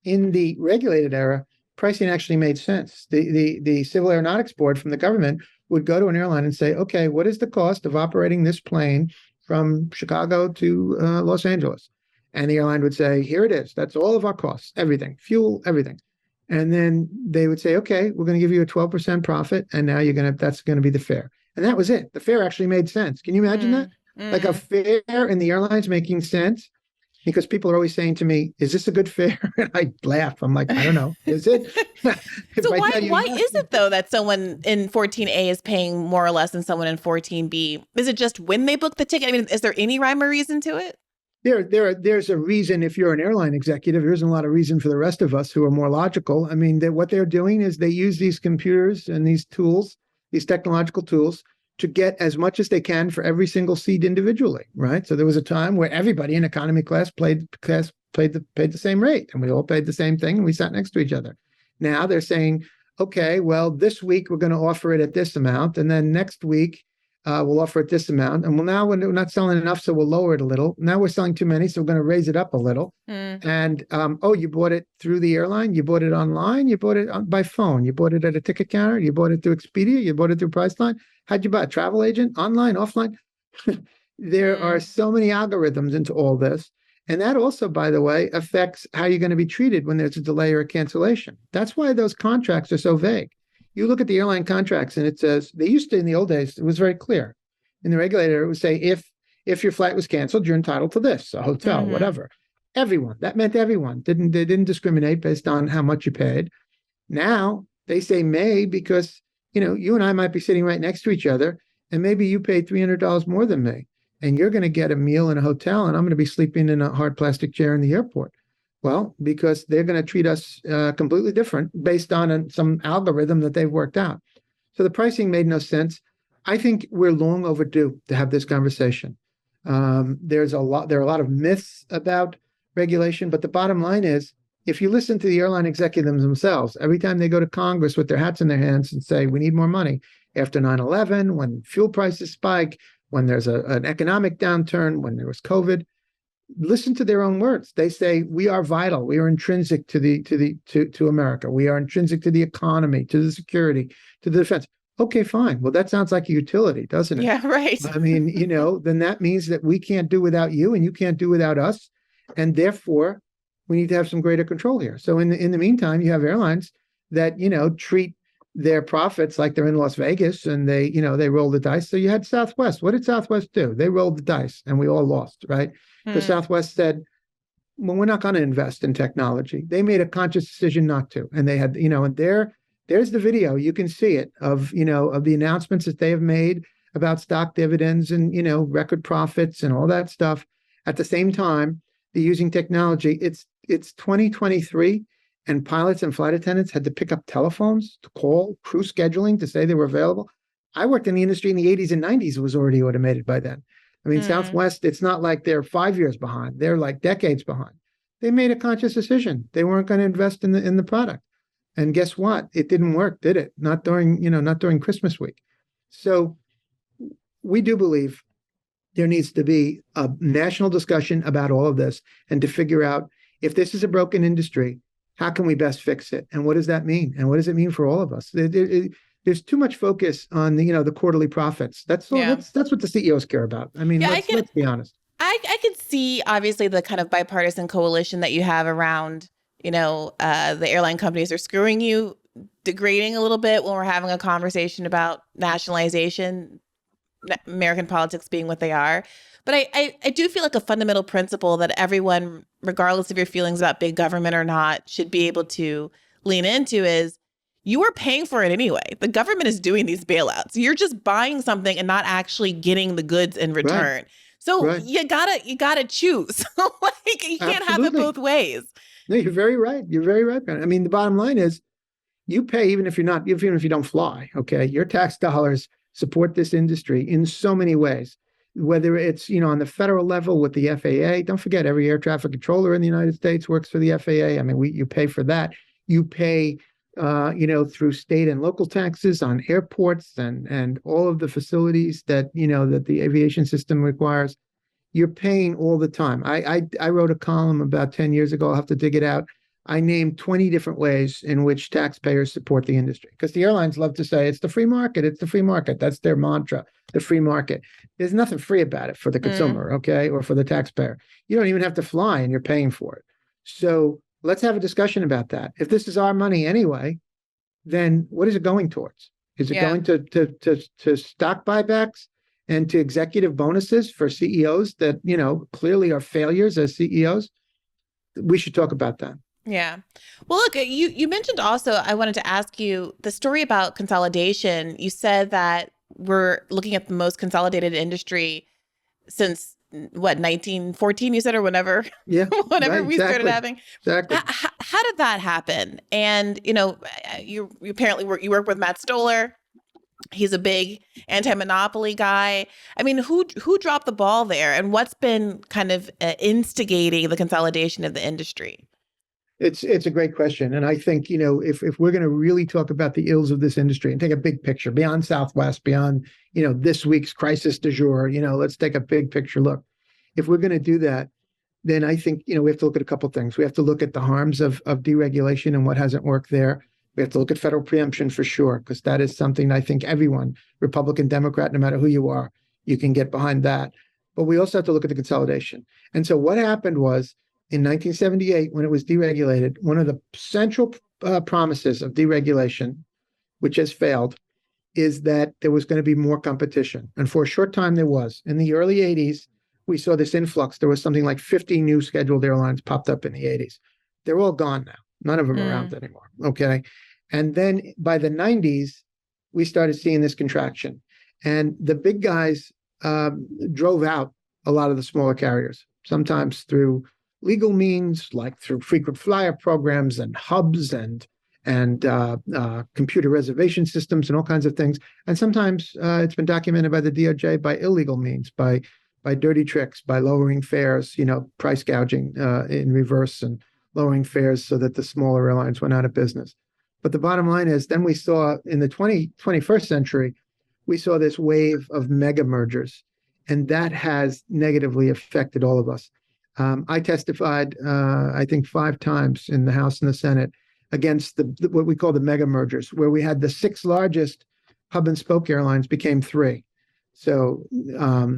In the regulated era, pricing actually made sense. The Civil Aeronautics Board from the government would go to an airline and say, okay, what is the cost of operating this plane from Chicago to Los Angeles? And the airline would say, here it is. That's all of our costs, everything, fuel, everything. And then they would say, okay, we're going to give you a 12% profit. And now that's going to be the fare. And that was it. The fare actually made sense. Can you imagine that? Like a fare in the airlines making sense? Because people are always saying to me, is this a good fare? And I laugh. I'm like, I don't know. Is it? So why is it, though, that someone in 14A is paying more or less than someone in 14B? Is it just when they book the ticket? I mean, is there any rhyme or reason to it? There's a reason if you're an airline executive. There isn't a lot of reason for the rest of us who are more logical. I mean, what they're doing is they use these computers and these tools, these technological tools, to get as much as they can for every single seat individually, right? So there was a time where everybody in economy class paid the same rate, and we all paid the same thing, and we sat next to each other. Now they're saying, okay, well, this week we're going to offer it at this amount, and then next week we'll offer it this amount, and well, now we're not selling enough, so we'll lower it a little. Now we're selling too many, so we're going to raise it up a little. And you bought it through the airline, you bought it online, you bought it by phone, you bought it at a ticket counter, you bought it through Expedia, you bought it through Priceline. How'd you buy it? Travel agent, online, offline? There are so many algorithms into all this. And that also, by the way, affects how you're going to be treated when there's a delay or a cancellation. That's why those contracts are so vague. You look at the airline contracts and it says, they used to, in the old days, it was very clear. In the regulator, it would say, if your flight was canceled, you're entitled to this, a hotel, whatever. Everyone. That meant everyone. They didn't discriminate based on how much you paid. Now they say may because, you and I might be sitting right next to each other, and maybe you paid $300 more than me, and you're going to get a meal in a hotel, and I'm going to be sleeping in a hard plastic chair in the airport. Well, because they're going to treat us completely different based on some algorithm that they've worked out. So the pricing made no sense. I think we're long overdue to have this conversation. There are a lot of myths about regulation, but the bottom line is, if you listen to the airline executives themselves, every time they go to Congress with their hats in their hands and say, we need more money, after 9/11, when fuel prices spike, when there's an economic downturn, when there was COVID, listen to their own words. They say, we are vital. We are intrinsic to America. We are intrinsic to the economy, to the security, to the defense. Okay, fine. Well, that sounds like a utility, doesn't it? Yeah, right. I mean, then that means that we can't do without you and you can't do without us. And therefore, we need to have some greater control here. So in the meantime, you have airlines that, treat their profits like they're in Las Vegas, and they roll the dice. So you had Southwest. What did Southwest do? They rolled the dice and we all lost, right? Because Southwest said, well, we're not going to invest in technology. They made a conscious decision not to. And they had, and there's the video. You can see it of the announcements that they have made about stock dividends and, record profits and all that stuff. At the same time, they're using technology. It's 2023, and pilots and flight attendants had to pick up telephones to call crew scheduling to say they were available. I worked in the industry in the 80s and 90s. It was already automated by then. I mean, Southwest, it's not like they're 5 years behind. They're like decades behind. They made a conscious decision. They weren't going to invest in the product. And guess what? It didn't work, did it? Not during Christmas week. So we do believe there needs to be a national discussion about all of this and to figure out, if this is a broken industry, how can we best fix it? And what does that mean? And what does it mean for all of us? There's too much focus on the quarterly profits. That's all. Yeah. That's what the CEOs care about. I mean, let's be honest. I could see, obviously, the kind of bipartisan coalition that you have around, the airline companies are screwing you, degrading a little bit when we're having a conversation about nationalization, American politics being what they are. But I do feel like a fundamental principle that everyone, regardless of your feelings about big government or not, should be able to lean into is, you are paying for it anyway. The government is doing these bailouts. You're just buying something and not actually getting the goods in return. Right. So you gotta choose. Like, you can't have it both ways. No, you're very right. You're very right. I mean, the bottom line is, you pay even if you don't fly. Okay, your tax dollars support this industry in so many ways. Whether it's on the federal level with the FAA. Don't forget, every air traffic controller in the United States works for the FAA. I mean, you pay for that. You pay through state and local taxes on airports and all of the facilities that that the aviation system requires. You're paying all the time. I wrote a column about 10 years ago. I'll have to dig it out. I named 20 different ways in which taxpayers support the industry, because the airlines love to say it's the free market. It's the free market. That's their mantra, the free market. There's nothing free about it for the consumer, okay, or for the taxpayer. You don't even have to fly and you're paying for it. So let's have a discussion about that. If this is our money anyway, then what is it going towards? Is it going to stock buybacks and to executive bonuses for CEOs that, clearly are failures as CEOs? We should talk about that. Yeah. Well, look, you mentioned also, I wanted to ask you the story about consolidation. You said that we're looking at the most consolidated industry since 1914, you said, or whenever, we started having. Exactly. How did that happen? And, you apparently you work with Matt Stoller. He's a big anti-monopoly guy. I mean, who dropped the ball there, and what's been kind of instigating the consolidation of the industry? It's a great question. And I think, if we're going to really talk about the ills of this industry and take a big picture beyond Southwest, beyond, this week's crisis du jour, let's take a big picture look. If we're going to do that, then I think, we have to look at a couple of things. We have to look at the harms of deregulation and what hasn't worked there. We have to look at federal preemption for sure, because that is something I think everyone, Republican, Democrat, no matter who you are, you can get behind that. But we also have to look at the consolidation. And so what happened was, in 1978, when it was deregulated, one of the central promises of deregulation, which has failed, is that there was going to be more competition. And for a short time, there was. In the early 80s, we saw this influx. There was something like 50 new scheduled airlines popped up in the 80s. They're all gone now. None of them are around anymore. Okay. And then by the 90s, we started seeing this contraction. And the big guys drove out a lot of the smaller carriers, sometimes through legal means, like through frequent flyer programs and hubs and computer reservation systems and all kinds of things. And sometimes it's been documented by the DOJ by illegal means, by dirty tricks, by lowering fares, price gouging in reverse and lowering fares so that the smaller airlines went out of business. But the bottom line is, then we saw in the 21st century, we saw this wave of mega mergers, and that has negatively affected all of us. I testified, I think 5 times in the House and the Senate against what we call the mega mergers, where we had the 6 largest hub and spoke airlines became 3. So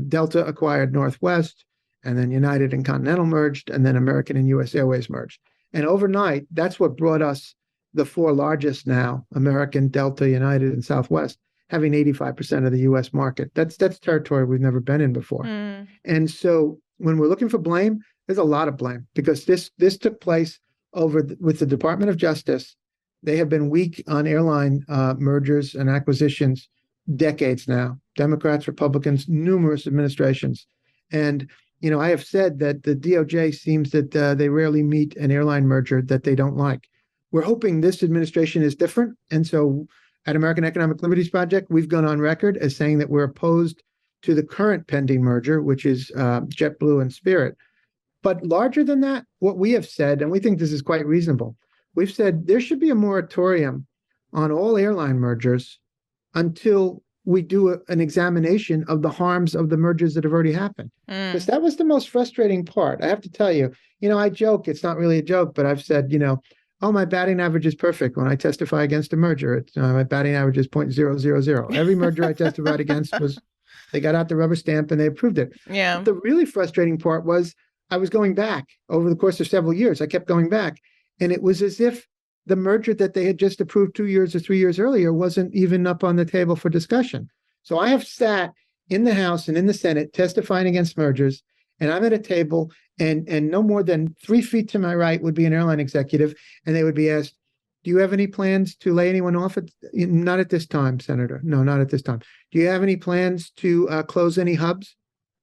Delta acquired Northwest, and then United and Continental merged, and then American and U.S. Airways merged. And overnight, that's what brought us the 4 largest now, American, Delta, United, and Southwest, having 85% of the U.S. market. That's territory we've never been in before. And so when we're looking for blame, there's a lot of blame, because this took place with the Department of Justice. They have been weak on airline mergers and acquisitions decades now. Democrats, Republicans, numerous administrations. And, I have said that the DOJ seems that they rarely meet an airline merger that they don't like. We're hoping this administration is different. And so at American Economic Liberties Project, we've gone on record as saying that we're opposed to the current pending merger, which is JetBlue and Spirit. But larger than that, what we have said, and we think this is quite reasonable, we've said there should be a moratorium on all airline mergers until we do an examination of the harms of the mergers that have already happened. Because that was the most frustrating part. I have to tell you, I joke, it's not really a joke, but I've said, oh, my batting average is perfect when I testify against a merger. My batting average is .000. Every merger I testified against they got out the rubber stamp and they approved it. Yeah. But the really frustrating part was I was going back over the course of several years. I kept going back, and it was as if the merger that they had just approved 2 years or 3 years earlier wasn't even up on the table for discussion. So I have sat in the House and in the Senate testifying against mergers, and I'm at a table, and no more than 3 feet to my right would be an airline executive, and they would be asked, do you have any plans to lay anyone off? Not at this time, Senator. No, not at this time. Do you have any plans to close any hubs?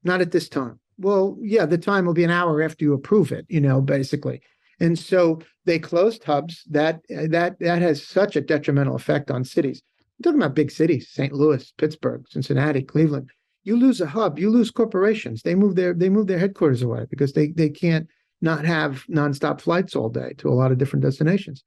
Not at this time. Well, yeah, the time will be an hour after you approve it, basically. And so they closed hubs. That has such a detrimental effect on cities. I'm talking about big cities: St. Louis, Pittsburgh, Cincinnati, Cleveland. You lose a hub, you lose corporations. They move their headquarters away because they can't not have nonstop flights all day to a lot of different destinations.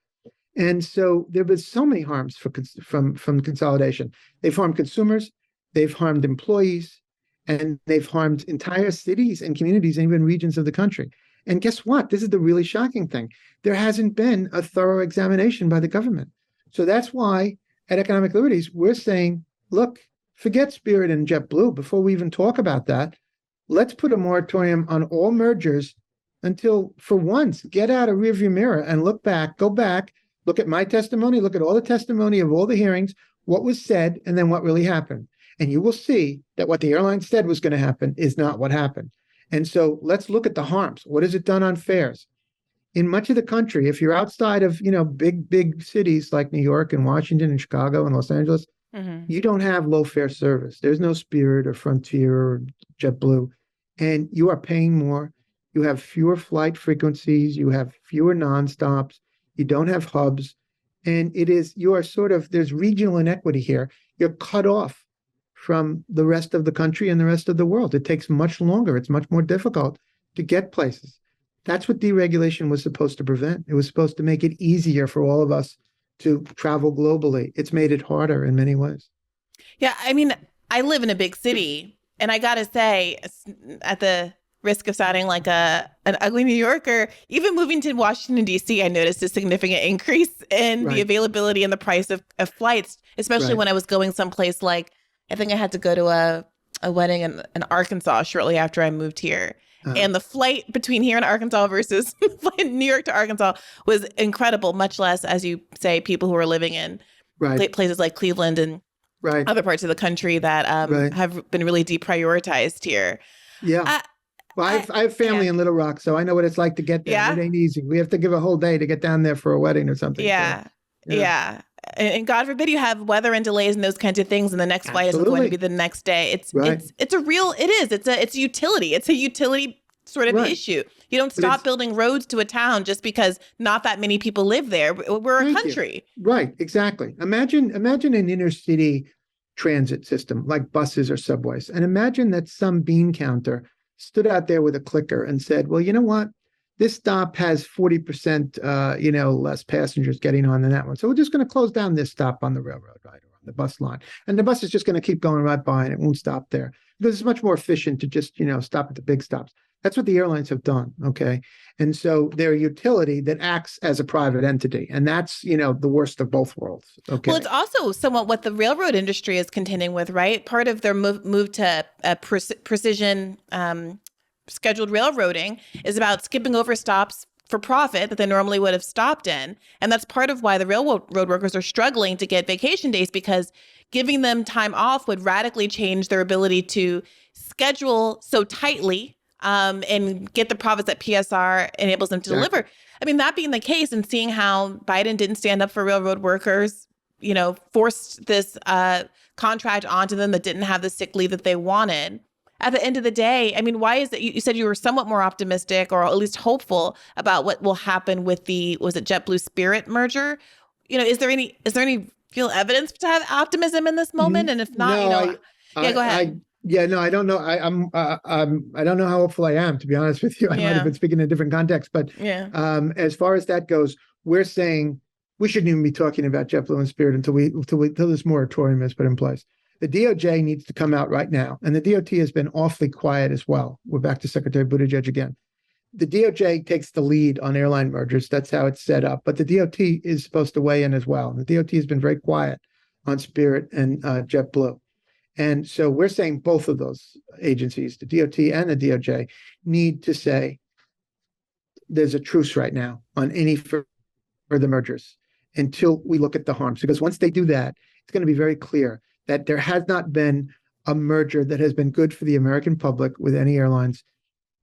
And so there have been so many harms from consolidation. They've harmed consumers, they've harmed employees, and they've harmed entire cities and communities and even regions of the country. And guess what? This is the really shocking thing. There hasn't been a thorough examination by the government. So that's why at Economic Liberties, we're saying, look, forget Spirit and JetBlue before we even talk about that. Let's put a moratorium on all mergers until, for once, get out a rearview mirror and go back, look at my testimony, look at all the testimony of all the hearings, what was said, and then what really happened. And you will see that what the airline said was going to happen is not what happened. And so let's look at the harms. What has it done on fares? In much of the country, if you're outside of, big cities like New York and Washington and Chicago and Los Angeles, you don't have low fare service. There's no Spirit or Frontier or JetBlue, and you are paying more. You have fewer flight frequencies. You have fewer nonstops. You don't have hubs. And you are sort of, there's regional inequity here. You're cut off from the rest of the country and the rest of the world. It takes much longer. It's much more difficult to get places. That's what deregulation was supposed to prevent. It was supposed to make it easier for all of us to travel globally. It's made it harder in many ways. Yeah, I mean, I live in a big city, and I gotta say, at the risk of sounding like an ugly New Yorker, even moving to Washington, D.C., I noticed a significant increase in the availability and the price of flights, especially when I was going someplace like, I think I had to go to a wedding in Arkansas shortly after I moved here. And the flight between here and Arkansas versus New York to Arkansas was incredible, much less, as you say, people who are living in places like Cleveland and other parts of the country that have been really deprioritized here. Yeah. Well, I have family in Little Rock, so I know what it's like to get there. Yeah. It ain't easy. We have to give a whole day to get down there for a wedding or something. Yeah. So, and God forbid you have weather and delays and those kinds of things, and the next flight isn't going to be the next day. It's a utility. It's a utility sort of issue. You don't stop building roads to a town just because not that many people live there. We're a country. Right, exactly. Imagine an inner city transit system like buses or subways, and imagine that some bean counter stood out there with a clicker and said, well, you know what? This stop has 40%, less passengers getting on than that one. So we're just going to close down this stop on the railroad, right, or on the bus line. And the bus is just going to keep going right by and it won't stop there because it's much more efficient to just, stop at the big stops. That's what the airlines have done, okay? And so they're a utility that acts as a private entity. And that's, the worst of both worlds, okay? Well, it's also somewhat what the railroad industry is contending with, right? Part of their move to precision scheduled railroading is about skipping over stops for profit that they normally would have stopped in. And that's part of why the railroad workers are struggling to get vacation days, because giving them time off would radically change their ability to schedule so tightly and get the profits that PSR enables them to deliver. I mean, that being the case, and seeing how Biden didn't stand up for railroad workers, forced this contract onto them that didn't have the sick leave that they wanted. At the end of the day, I mean, why is it you said you were somewhat more optimistic or at least hopeful about what will happen with was it JetBlue Spirit merger? Is there any real evidence to have optimism in this moment? And if not, go ahead. I don't know. I don't know how hopeful I am, to be honest with you. I might have been speaking in a different context, but as far as that goes, we're saying we shouldn't even be talking about JetBlue and Spirit until this moratorium is put in place. The DOJ needs to come out right now, and the DOT has been awfully quiet as well. We're back to Secretary Buttigieg again. The DOJ takes the lead on airline mergers. That's how it's set up. But the DOT is supposed to weigh in as well. The DOT has been very quiet on Spirit and JetBlue. And so we're saying both of those agencies, the DOT and the DOJ, need to say there's a truce right now on any further mergers until we look at the harms. Because once they do that, it's going to be very clear that there has not been a merger that has been good for the American public with any airlines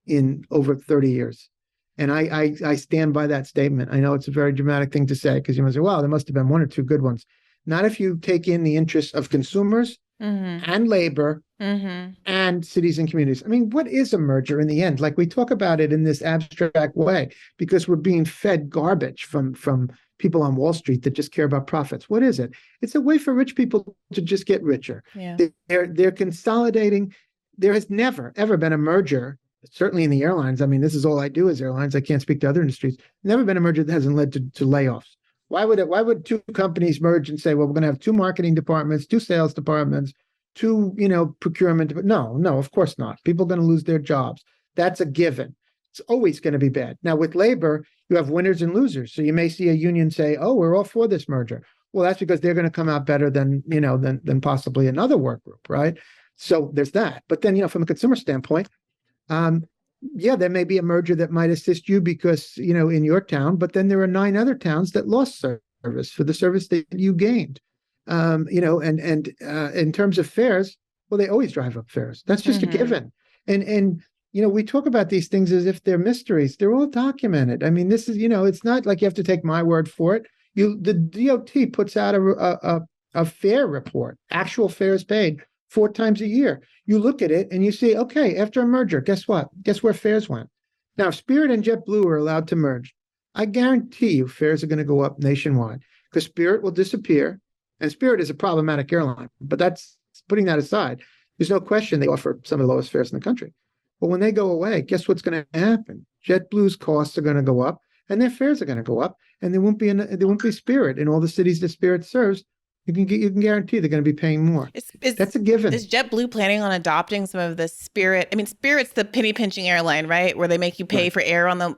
in over 30 years. And I stand by that statement. I know it's a very dramatic thing to say because you might say, well, there must have been one or two good ones. Not if you take in the interests of consumers and labor and cities and communities. I mean, what is a merger in the end? Like, we talk about it in this abstract way because we're being fed garbage from people on Wall Street that just care about profits. What is it? It's a way for rich people to just get richer. Yeah. They're consolidating. There has never, ever been a merger, certainly in the airlines. I mean, this is all I do is airlines. I can't speak to other industries. Never been a merger that hasn't led to layoffs. Why would two companies merge and say, well, we're going to have two marketing departments, two sales departments, two, procurement? No, of course not. People are going to lose their jobs. That's a given. It's always going to be bad. Now, with labor, you have winners and losers. So you may see a union say, oh, we're all for this merger. Well, that's because they're going to come out better than possibly another work group, right? So there's that. But then, from a consumer standpoint, there may be a merger that might assist you because, in your town, but then there are 9 other towns that lost service for the service that you gained. And in terms of fares, well, they always drive up fares. That's just a given. And we talk about these things as if they're mysteries. They're all documented. I mean, this is, it's not like you have to take my word for it. The DOT puts out a fare report, actual fares paid 4 times a year. You look at it and you see, okay, after a merger, guess what? Guess where fares went? Now, if Spirit and JetBlue are allowed to merge, I guarantee you fares are going to go up nationwide because Spirit will disappear. And Spirit is a problematic airline, but that's putting that aside. There's no question they offer some of the lowest fares in the country. But when they go away, guess what's going to happen? JetBlue's costs are going to go up, and their fares are going to go up, and there won't be Spirit in all the cities that Spirit serves. You can guarantee they're going to be paying more. That's a given. Is JetBlue planning on adopting some of the Spirit? I mean, Spirit's the penny pinching airline, right? Where they make you pay for air on the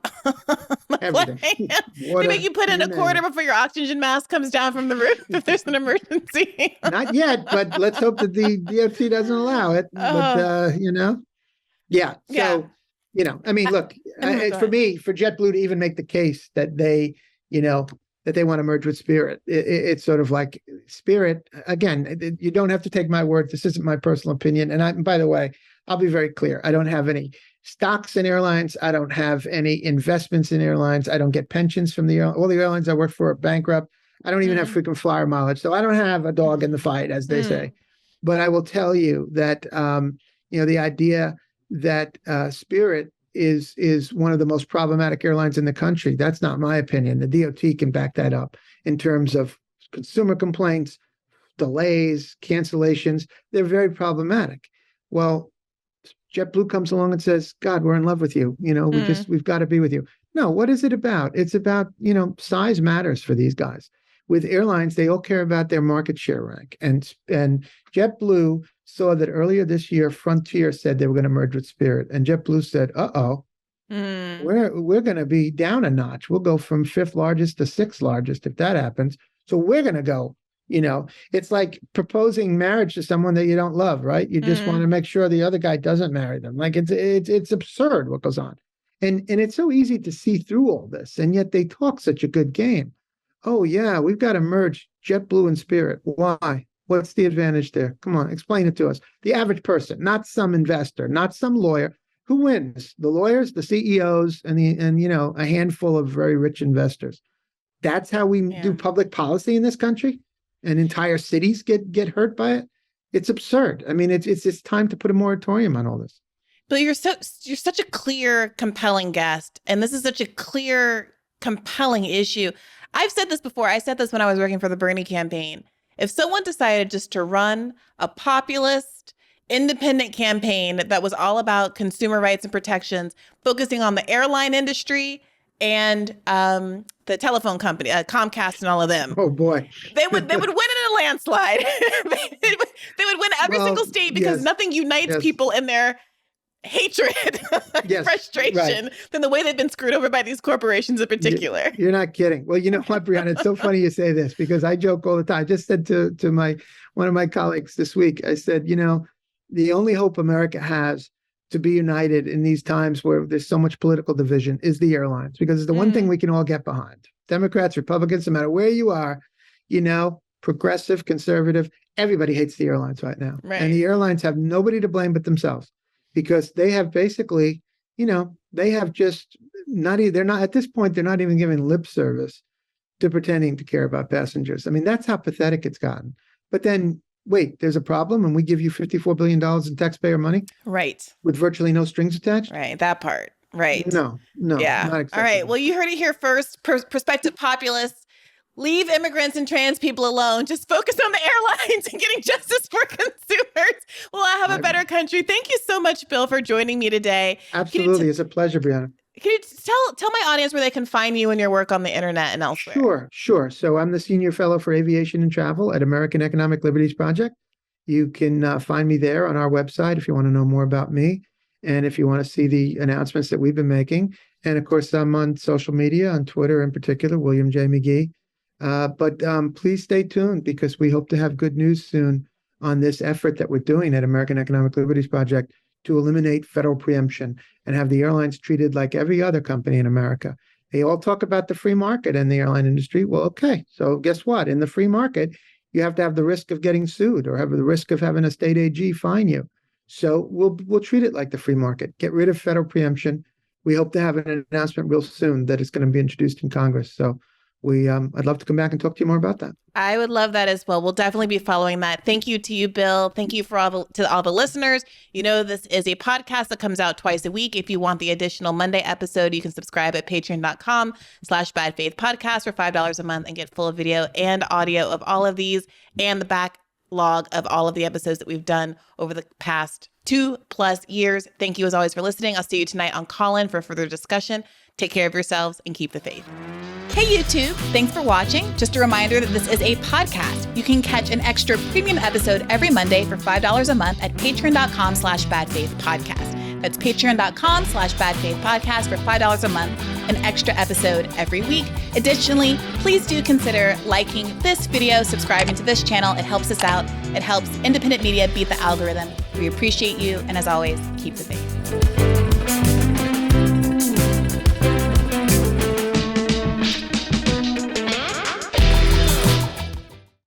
Everything. They make you put in a quarter before your oxygen mask comes down from the roof if there's an emergency. Not yet, but let's hope that the DOT doesn't allow it. But yeah. So I mean, look, for me, for JetBlue to even make the case that they want to merge with Spirit. It's sort of like Spirit, again, you don't have to take my word. This isn't my personal opinion. And by the way, I'll be very clear. I don't have any stocks in airlines. I don't have any investments in airlines. I don't get pensions from all the airlines I work for are bankrupt. I don't even have frequent flyer mileage. So I don't have a dog in the fight, as they say. But I will tell you that, the idea that Spirit is one of the most problematic airlines in the country. That's not my opinion. The DOT can back that up in terms of consumer complaints, delays, cancellations. They're very problematic. Well, JetBlue comes along and says, God, we're in love with you. We've got to be with you. No, what is it about? It's about, size matters for these guys. With airlines, they all care about their market share rank. And JetBlue saw that earlier this year, Frontier said they were going to merge with Spirit. And JetBlue said, we're going to be down a notch. We'll go from 5th largest to 6th largest if that happens. So we're going to go, it's like proposing marriage to someone that you don't love, right? You just want to make sure the other guy doesn't marry them. Like it's absurd what goes on. And it's so easy to see through all this. And yet they talk such a good game. Oh, yeah, we've got to merge JetBlue and Spirit. Why? What's the advantage there? Come on, explain it to us. The average person, not some investor, not some lawyer. Who wins? The lawyers, the CEOs, and a handful of very rich investors. That's how we do public policy in this country, and entire cities get hurt by it. It's absurd. I mean, it's time to put a moratorium on all this. But you're such a clear, compelling guest, and this is such a clear, compelling issue. I've said this before. I said this when I was working for the Bernie campaign. If someone decided just to run a populist, independent campaign that was all about consumer rights and protections, focusing on the airline industry and the telephone company, Comcast and all of them. Oh boy, they would win in a landslide. they would win every single state because nothing unites people in their hatred, frustration, than the way they've been screwed over by these corporations in particular. You're not kidding. Well, you know what, Briahna, it's so funny you say this because I joke all the time. I just said to one of my colleagues this week, I said, the only hope America has to be united in these times where there's so much political division is the airlines, because it's the one thing we can all get behind. Democrats, Republicans, no matter where you are, progressive, conservative, everybody hates the airlines right now. Right. And the airlines have nobody to blame but themselves. Because they have basically, they have just they're not, at this point, they're not even giving lip service to pretending to care about passengers. I mean, that's how pathetic it's gotten. But then, wait, there's a problem and we give you $54 billion in taxpayer money? Right. With virtually no strings attached? Right, that part. Right. No. Yeah. Not acceptable. All right, well, you heard it here first. Prospective populists, leave immigrants and trans people alone. Just focus on the airlines and getting justice for consumers. We'll have a better country. Thank you so much, Bill, for joining me today. Absolutely. It's a pleasure, Briahna. Can you tell my audience where they can find you and your work on the internet and elsewhere? Sure. So I'm the Senior Fellow for Aviation and Travel at American Economic Liberties Project. You can find me there on our website if you want to know more about me and if you want to see the announcements that we've been making. And of course, I'm on social media, on Twitter in particular, William J. McGee. But please stay tuned because we hope to have good news soon on this effort that we're doing at American Economic Liberties Project to eliminate federal preemption and have the airlines treated like every other company in America. They all talk about the free market and the airline industry. Well, okay. So guess what? In the free market, you have to have the risk of getting sued or have the risk of having a state AG fine you. So we'll treat it like the free market. Get rid of federal preemption. We hope to have an announcement real soon that it's going to be introduced in Congress. So I'd love to come back and talk to you more about that. I would love that as well. We'll definitely be following that. Thank you to you, Bill. Thank you to all the listeners. You know, this is a podcast that comes out twice a week. If you want the additional Monday episode, you can subscribe at patreon.com/badfaithpodcast for $5 a month and get full video and audio of all of these and the backlog of all of the episodes that we've done over the past 2+ years. Thank you as always for listening. I'll see you tonight on Call-In for further discussion. Take care of yourselves and keep the faith. Hey YouTube, thanks for watching. Just a reminder that this is a podcast. You can catch an extra premium episode every Monday for $5 a month at patreon.com/badfaithpodcast. That's patreon.com/badfaithpodcast for $5 a month, an extra episode every week. Additionally, please do consider liking this video, subscribing to this channel. It helps us out. It helps independent media beat the algorithm. We appreciate you. And as always, keep the faith.